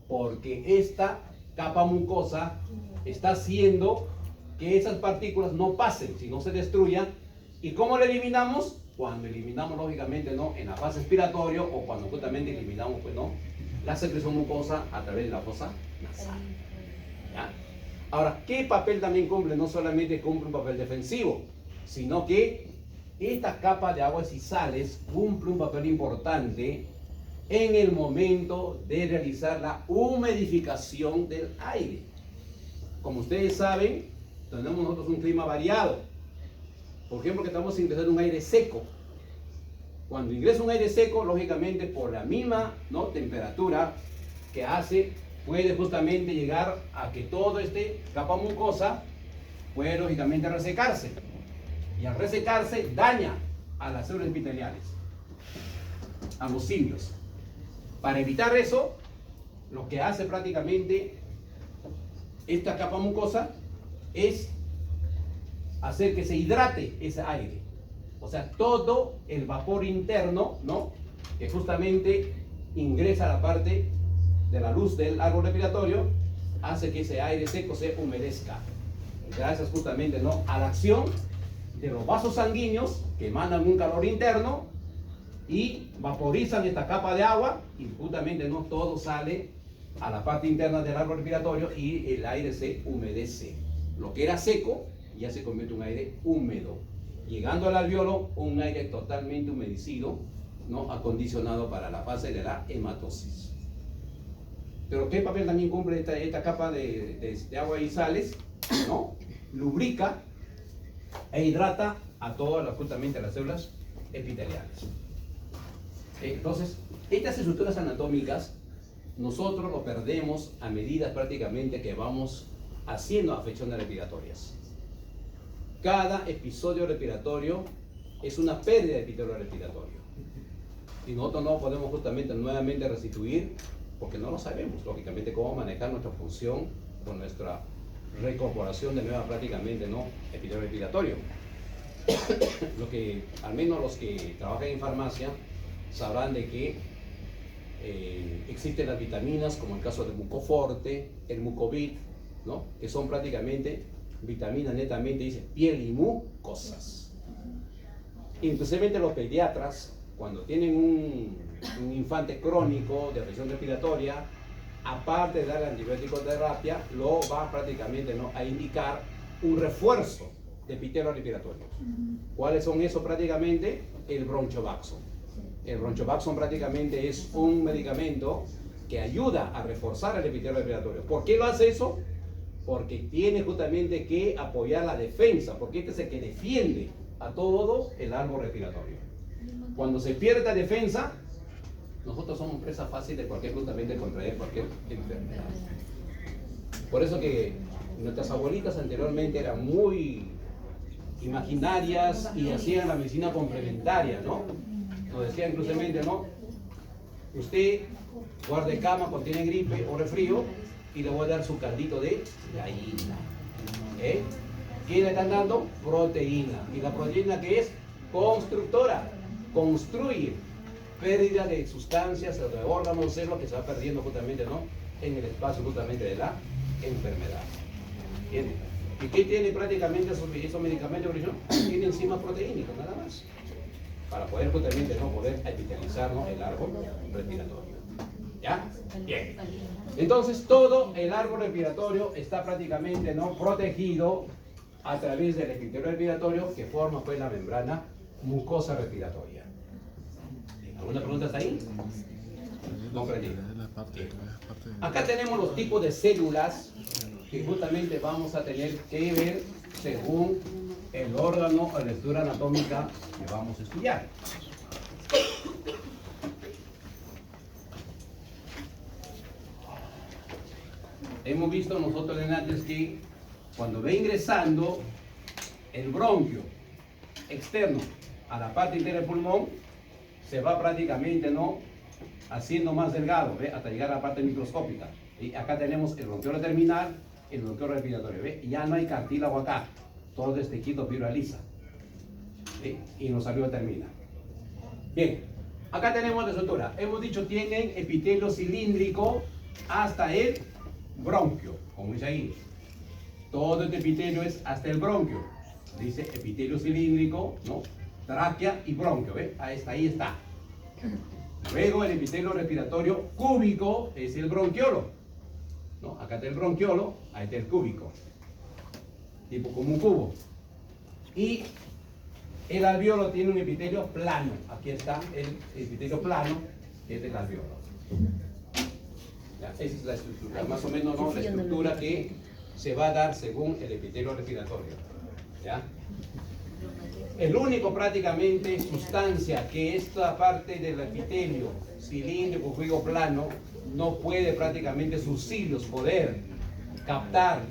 Porque esta capa mucosa está haciendo que esas partículas no pasen, sino se destruyan. ¿Y cómo lo eliminamos? Cuando eliminamos, lógicamente, ¿no?, en la fase expiratoria o cuando justamente eliminamos, pues, ¿no?, la secreción mucosa a través de la fosa nasal. ¿Ya? Ahora, ¿qué papel también cumple? No solamente cumple un papel defensivo, sino que esta capa de aguas y sales cumple un papel importante en el momento de realizar la humidificación del aire. Como ustedes saben, tenemos nosotros un clima variado. Por ejemplo, que estamos ingresando un aire seco. Cuando ingresa un aire seco, lógicamente por la misma, ¿no?, temperatura que hace, puede justamente llegar a que todo este capa mucosa puede lógicamente resecarse. Y al resecarse daña a las células epiteliales, a los cilios. Para evitar eso, lo que hace prácticamente esta capa mucosa es hacer que se hidrate ese aire. O sea, todo el vapor interno, ¿no?, que justamente ingresa a la parte de la luz del árbol respiratorio, hace que ese aire seco se humedezca. Gracias justamente, ¿no?, a la acción de los vasos sanguíneos que emanan un calor interno y vaporizan esta capa de agua y justamente, ¿no?, todo sale a la parte interna del árbol respiratorio y el aire se humedece. Lo que era seco ya se convierte en un aire húmedo, llegando al alveolo un aire totalmente humedecido, ¿no?, acondicionado para la fase de la hematosis. Pero ¿qué papel también cumple esta capa de agua y sales? ¿No? Lubrica e hidrata a todas justamente las células epiteliales. Entonces, estas estructuras anatómicas nosotros lo perdemos a medida prácticamente que vamos haciendo afecciones respiratorias. Cada episodio respiratorio es una pérdida de epitelio respiratorio. Y nosotros no podemos justamente nuevamente restituir porque no lo sabemos, lógicamente, cómo manejar nuestra función con nuestra recorporación de nueva prácticamente, ¿no?, epitelio respiratorio. Lo que, al menos los que trabajan en farmacia, sabrán de que existen las vitaminas, como el caso del Mucoforte, el Mucovit, ¿no?, que son prácticamente vitaminas netamente, dice piel y mucosas. Inclusive los pediatras, cuando tienen un infante crónico de afección respiratoria, aparte de darle antibiótico-terapia, lo va prácticamente, ¿no?, a indicar un refuerzo de epitelio respiratorio. ¿Cuáles son esos prácticamente? El bronchobaxon. El bronchobaxon prácticamente es un medicamento que ayuda a reforzar el epitelio respiratorio. ¿Por qué lo hace eso? Porque tiene justamente que apoyar la defensa, porque este es el que defiende a todo el árbol respiratorio. Cuando se pierde la defensa, nosotros somos presa fácil de justamente contraer cualquier enfermedad. Por eso que nuestras abuelitas anteriormente eran muy imaginarias y hacían la medicina complementaria, ¿no? Nos decían inclusivamente, ¿no? Usted guarde cama cuando tiene gripe o resfrío y le voy a dar su caldito de gallina. ¿Qué le están dando? Proteína. ¿Y la proteína qué es? Constructora. Construye. Pérdida de sustancias, de órganos, es lo que se va perdiendo justamente, ¿no?, en el espacio justamente de la enfermedad. ¿Bien? ¿Y qué tiene prácticamente esos medicamentos? Tienen enzimas proteínicas, nada más, para poder justamente, ¿no?, poder epitalizar, ¿no?, el árbol respiratorio. ¿Ya? Bien. Entonces todo el árbol respiratorio está prácticamente, ¿no?, protegido a través del epitelio respiratorio que forma pues la membrana mucosa respiratoria. ¿Alguna pregunta hasta ahí? Comprendido. Acá tenemos los tipos de células que justamente vamos a tener que ver según el órgano o la estructura anatómica que vamos a estudiar. Hemos visto nosotros antes que cuando va ingresando el bronquio externo a la parte interna del pulmón, se va prácticamente, ¿no?, haciendo más delgado, ¿ve?, hasta llegar a la parte microscópica. Y acá tenemos el bronquiolo terminal, el bronquiolo respiratorio, ¿ve? Y ya no hay cartílago acá, todo es tejido fibra lisa, ¿ve? Y los alveolos termina. Bien, acá tenemos la estructura. Hemos dicho tienen epitelio cilíndrico hasta el bronquio, como dice ahí. Todo este epitelio es hasta el bronquio. Dice epitelio cilíndrico, ¿no?, tráquea y bronquio, ¿ve? Ahí está. Luego el epitelio respiratorio cúbico es el bronquiolo, ¿no? Acá está el bronquiolo, ahí está el cúbico, tipo como un cubo. Y el alveolo tiene un epitelio plano. Aquí está el epitelio plano, que es el alveolo. ¿Ya? Esa es la estructura, más o menos, ¿no?, la estructura que se va a dar según el epitelio respiratorio. ¿Ya? El único prácticamente sustancia que esta parte del epitelio cilíndrico, juego plano, no puede prácticamente sus cilios poder captar,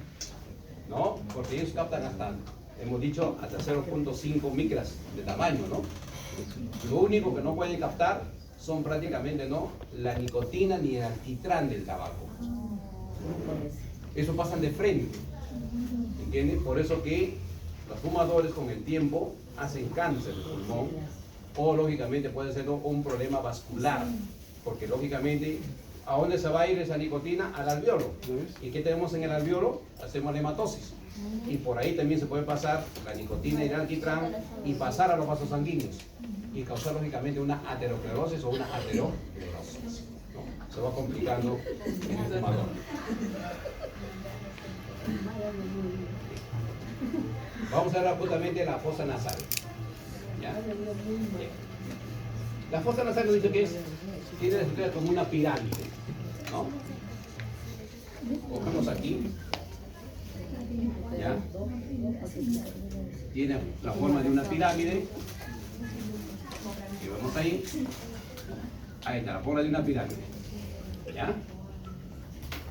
¿no? Porque ellos captan hasta, hemos dicho, hasta 0.5 micras de tamaño, ¿no? Lo único que no pueden captar son prácticamente, ¿no?, la nicotina ni el alquitrán del tabaco. Eso pasan de frente, ¿entiendes? Por eso que los fumadores con el tiempo hacen cáncer de pulmón o lógicamente puede ser un problema vascular, porque lógicamente ¿a dónde se va a ir esa nicotina? Al alveolo. ¿Y qué tenemos en el alveolo? Hacemos la hematosis y por ahí también se puede pasar la nicotina y el alquitrán y pasar a los vasos sanguíneos y causar lógicamente una aterosclerosis o una aterosclerosis, ¿no? Se va complicando en el fumador. Vamos a ver justamente la fosa nasal. ¿Ya? La fosa nasal nos dice que tiene la estructura como una pirámide, ¿no? Cogemos aquí. ¿Ya? Tiene la forma de una pirámide. Y vemos ahí. Ahí está, la forma de una pirámide. ¿Ya?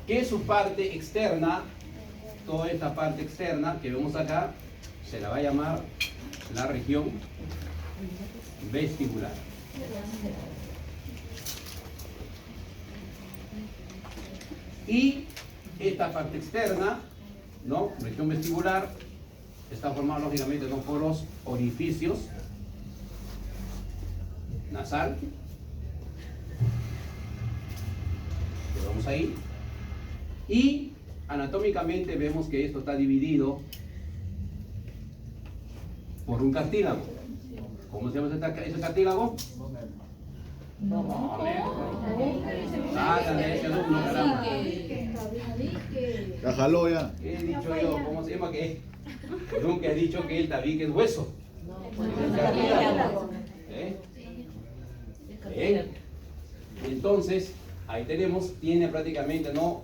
¿Qué es su parte externa? Toda esta parte externa que vemos acá se la va a llamar la región vestibular. Y esta parte externa, ¿no?, región vestibular, está formada lógicamente, ¿no?, por los orificios nasal, que vemos ahí, y anatómicamente vemos que esto está dividido por un cartílago. ¿Cómo se llama ese cartílago? Sácale ese alumno, caramba. La jaló ya. ¿Qué he dicho yo? ¿Cómo se llama qué? Nunca he dicho que el tabique es hueso. Es cartílago. Bien. Entonces, ahí tenemos, tiene prácticamente no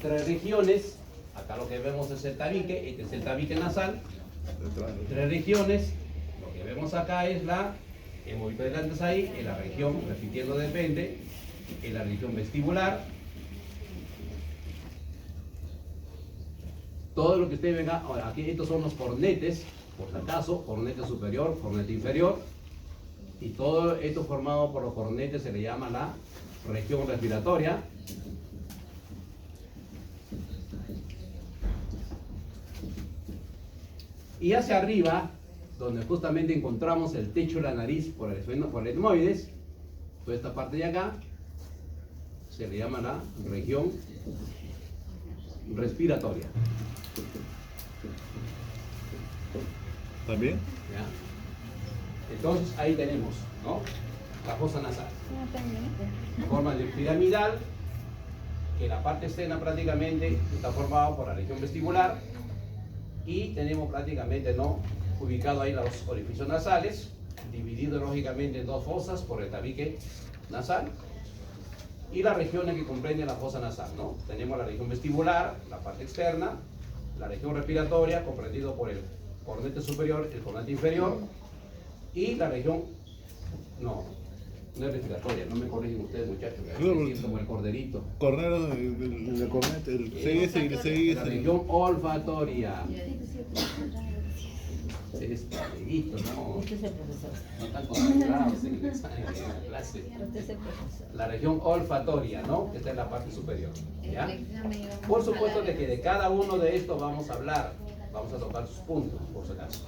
3 regiones. Acá lo que vemos es el tabique, este es el tabique nasal. 3 regiones. Lo que vemos acá es la, hemos visto antes ahí, en la región, repitiendo depende, en la región vestibular. Todo lo que usted venga, ahora aquí estos son los cornetes, por si acaso, cornete superior, cornete inferior. Y todo esto formado por los cornetes se le llama la región respiratoria. Y hacia arriba, donde justamente encontramos el techo de la nariz por el etmoides, toda esta parte de acá, se le llama la región respiratoria. ¿También? ¿Ya? Entonces ahí tenemos, ¿no? La fosa nasal. En forma de piramidal, que la parte externa prácticamente está formada por la región vestibular y tenemos prácticamente, ¿no?, ubicado ahí los orificios nasales, dividido lógicamente en 2 fosas por el tabique nasal y las regiones que comprenden la fosa nasal, ¿no? Tenemos la región vestibular, la parte externa, la región respiratoria, comprendido por el cornete superior, el cornete inferior, y la región, no es respiratoria, no me corrigen ustedes, muchachos, que es como el corderito. Cornero, el cornete, el CS y el CS. La región olfatoria. Este amiguito, no, Usted es el profesor. no están concentrados en el examen, en la clase. Usted es el profesor. La región olfatoria, ¿no? Esta es la parte superior, ¿ya? Por supuesto de que de cada uno de estos vamos a hablar, vamos a tocar sus puntos, por si acaso.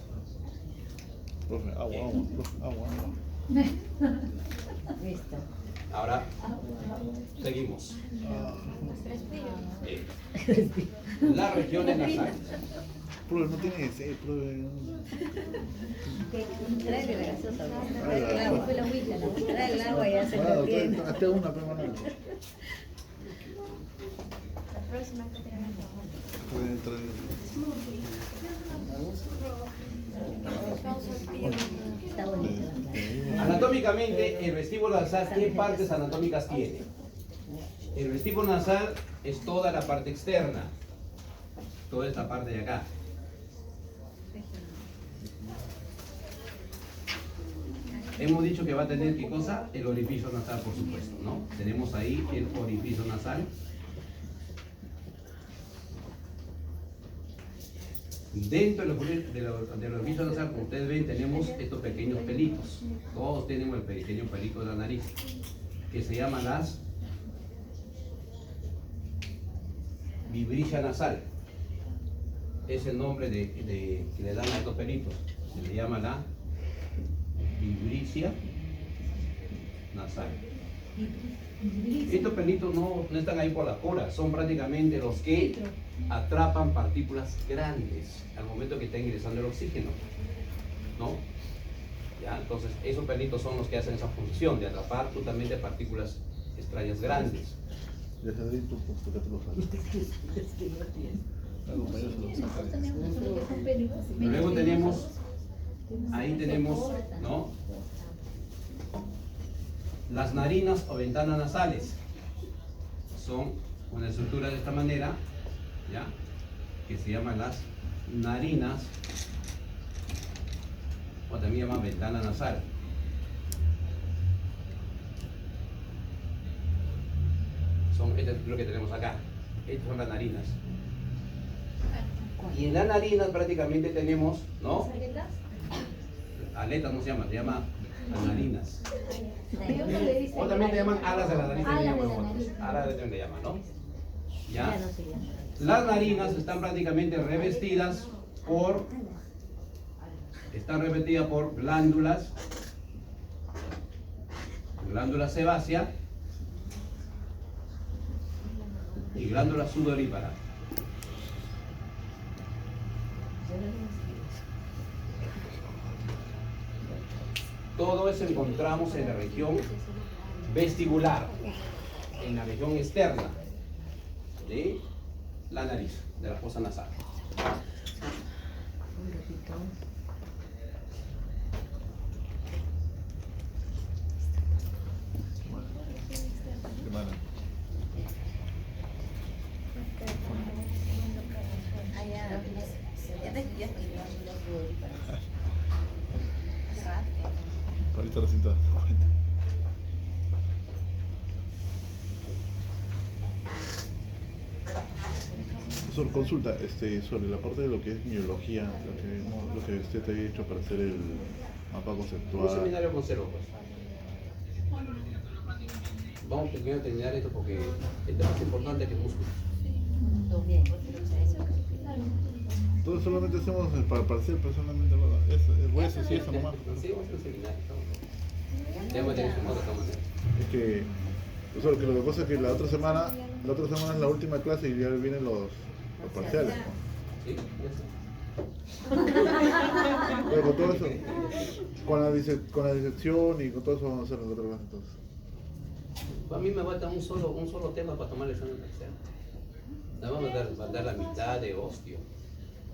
Profe, agua, profe, agua. Listo. Ahora, seguimos. Las regiones nasales. Profe, no tiene sed, profe. Tráele la gaseosa. Tráele el agua. Fue la agüita. Trae el agua y hace lo bien. Hasta una, pero no. Está bonito. Anatómicamente, el vestíbulo nasal, ¿qué partes anatómicas tiene? El vestíbulo nasal es toda la parte externa, toda esta parte de acá. Hemos dicho que va a tener, ¿qué cosa? El orificio nasal, por supuesto, ¿no? Tenemos ahí el orificio nasal. Dentro del orificio nasal, como ustedes ven, tenemos estos pequeños pelitos. Todos tenemos el pequeño pelito de la nariz, que se llaman las vibricia nasal. Es el nombre que le dan a estos pelitos. Se le llama la vibricia nasal. Estos pelitos no están ahí por la cola, son prácticamente los que atrapan partículas grandes al momento que está ingresando el oxígeno, ¿no? ¿Ya? Entonces, esos pelitos son los que hacen esa función de atrapar justamente partículas extrañas grandes. Ya sabéis tú, porque tú lo sabes. Luego tenemos, ahí tenemos, ¿no?, las narinas o ventanas nasales. Son una estructura de esta manera, ¿ya?, que se llaman las narinas, o también llaman ventana nasal. Este es lo que tenemos acá. Estas son las narinas. Y en las narinas prácticamente tenemos, ¿no?, aletas no se llama las narinas. O también le llaman alas de la nariz, también llaman otros. Alas de le llaman, ¿no? ¿Ya? Las narinas están prácticamente revestidas por glándulas sebácea y glándula sudorípara. Todo eso encontramos en la región vestibular, en la región externa de la nariz, de la fosa nasal. Semana. Ahorita recién te das cuenta. Profesor, consulta, sobre la parte de lo que es miología, lo que usted te había hecho para hacer el mapa Un conceptual. seminario con cero, pues. Vamos primero a terminar esto porque esto es más importante que el músculo. Entonces solamente hacemos para hacer personalmente, ¿verdad? Es hueso, sí, eso nomás. Sí, vamos a hacer un seminario. Debemos tener su modo de todas maneras. Es que, profesor, que lo que pasa es que la otra semana es la última clase y ya vienen los parciales, ¿no? Sí, ya Pero con todo eso, con la disección y con todo eso vamos a hacer la otra clase entonces. A mí me falta un solo tema para tomar el examen tercero. Nos vamos a dar la mitad de osteo,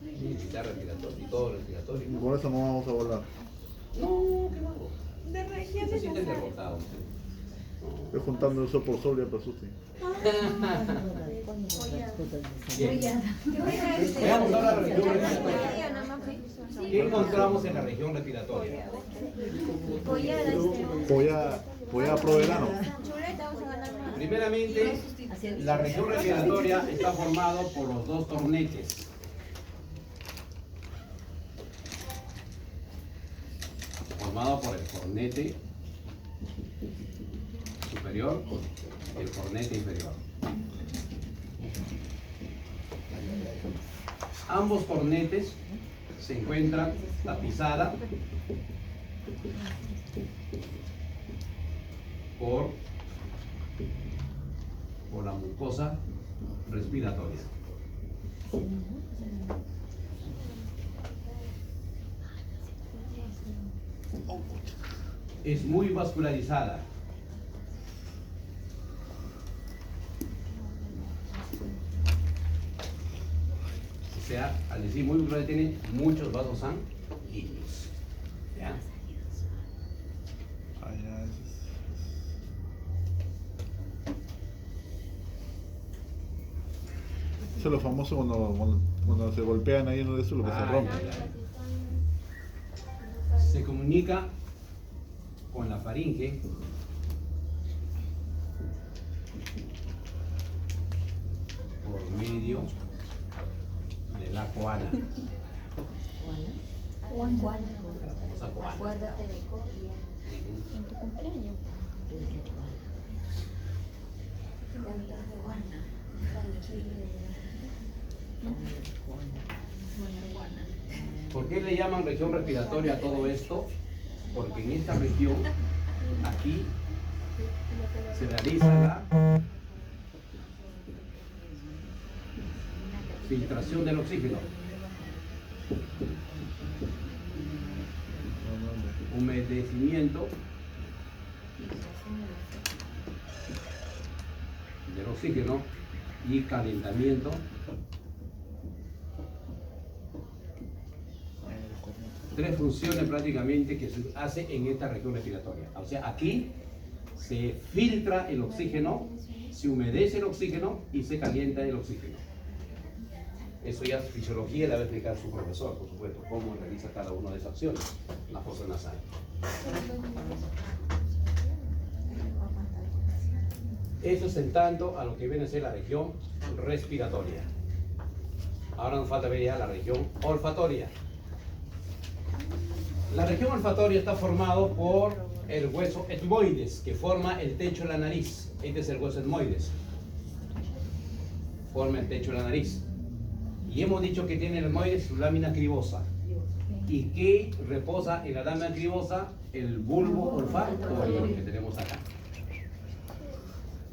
y mitad respiratorio, y todo respiratorio. Con eso no vamos a volar. No, ¿qué hago? Se sienten derrotados. Estoy juntando eso por sol y por susti. Bien. Veamos ahora la región respiratoria. ¿Qué encontramos en la región respiratoria? Polla proverano. Primeramente, la región respiratoria está formada por los dos tornetes. Formado por el cornete superior y el cornete inferior. Ambos cornetes se encuentran tapizados por la mucosa respiratoria. Es muy vascularizada. O sea, al decir muy vascular tiene muchos vasos sanguíneos. ¿Ya? Ah, ya, eso es lo famoso cuando se golpean ahí en eso, lo que se rompe. Se comunica con la faringe por medio de la coana. La famosa coana. En tu cumpleaños. ¿Por qué le llaman región respiratoria a todo esto? Porque en esta región, aquí, se realiza la filtración del oxígeno, humedecimiento del oxígeno y calentamiento tres funciones prácticamente que se hace en esta región respiratoria. O sea, aquí se filtra el oxígeno, se humedece el oxígeno y se calienta el oxígeno. Eso ya es fisiología, le va a explicar su profesor, por supuesto, cómo realiza cada una de esas acciones, la fosa nasal. Eso es en tanto a lo que viene a ser la región respiratoria. Ahora nos falta ver ya la región olfatoria. La región olfatoria está formada por el hueso etmoides, que forma el techo de la nariz. Este es el hueso etmoides. Forma el techo de la nariz. Y hemos dicho que tiene el etmoides su lámina cribosa. Y que reposa en la lámina cribosa el bulbo olfatorio que tenemos acá.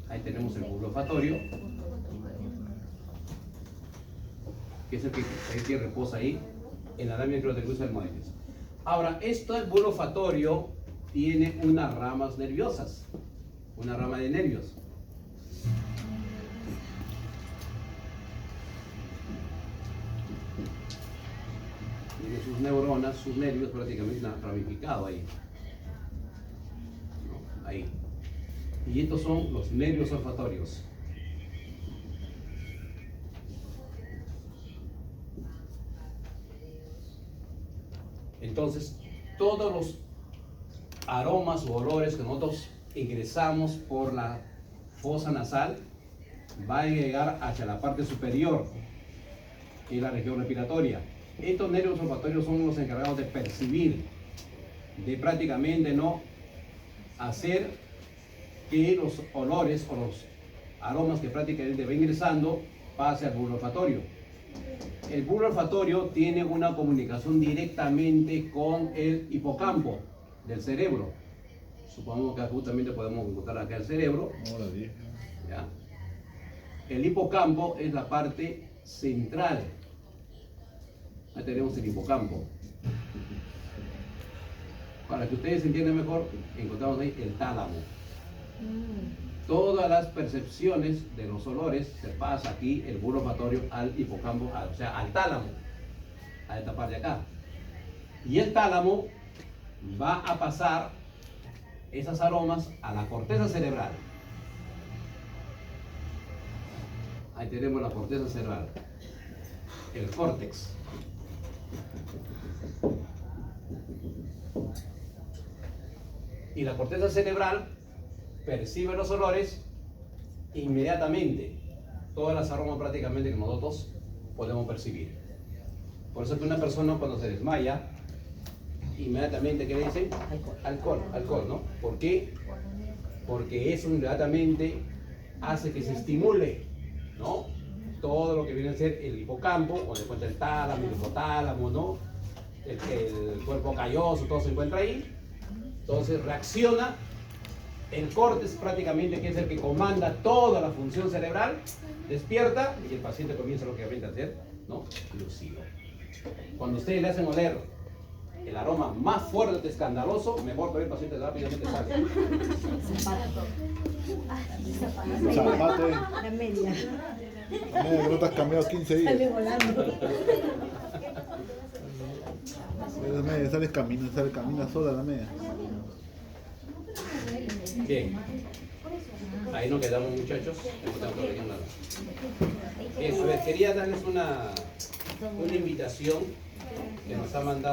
Ahí tenemos el bulbo olfatorio, que es el que reposa ahí en la lámina cribosa del hueso etmoides. Ahora, esto el bulbo olfatorio tiene unas ramas nerviosas, una rama de nervios. Tiene sus neuronas, sus nervios prácticamente ramificados ahí. ¿No? Ahí. Y estos son los nervios olfatorios. Entonces, todos los aromas o olores que nosotros ingresamos por la fosa nasal va a llegar hacia la parte superior, que es la región respiratoria. Estos nervios olfatorios son los encargados de percibir, de prácticamente no hacer que los olores o los aromas que prácticamente va ingresando pase al bulbo olfatorio. El bulbo olfatorio tiene una comunicación directamente con el hipocampo del cerebro. Supongamos que justamente podemos encontrar acá el cerebro. ¿Ya? El hipocampo es la parte central. Ahí tenemos el hipocampo. Para que ustedes entiendan mejor, encontramos ahí el tálamo. Todas las percepciones de los olores se pasa aquí el bulbo olfatorio al hipocampo, o sea, al tálamo, a esta parte de acá. Y el tálamo va a pasar esas aromas a la corteza cerebral. Ahí tenemos la corteza cerebral, el córtex. Y la corteza cerebral percibe los olores inmediatamente, todas las aromas prácticamente que nosotros podemos percibir. Por eso que una persona cuando se desmaya, inmediatamente, ¿qué le dicen? Alcohol, ¿no? ¿Por qué? Porque eso inmediatamente hace que se estimule, ¿no? Todo lo que viene a ser el hipocampo, donde se encuentra el tálamo, el hipotálamo, ¿no? El cuerpo calloso, todo se encuentra ahí. Entonces reacciona. El córtex prácticamente, que es el que comanda toda la función cerebral, despierta y el paciente comienza lógicamente a hacer, ¿no? Lucido. Cuando ustedes le hacen oler el aroma más fuerte, escandaloso, mejor que el paciente rápidamente sale. Zapate. La media. La media que no te has cambiado 15 días. Sale volando. La media sale camina sola la media. Bien, ahí nos quedamos, muchachos. Bien, a ver, quería darles una invitación que nos ha mandado.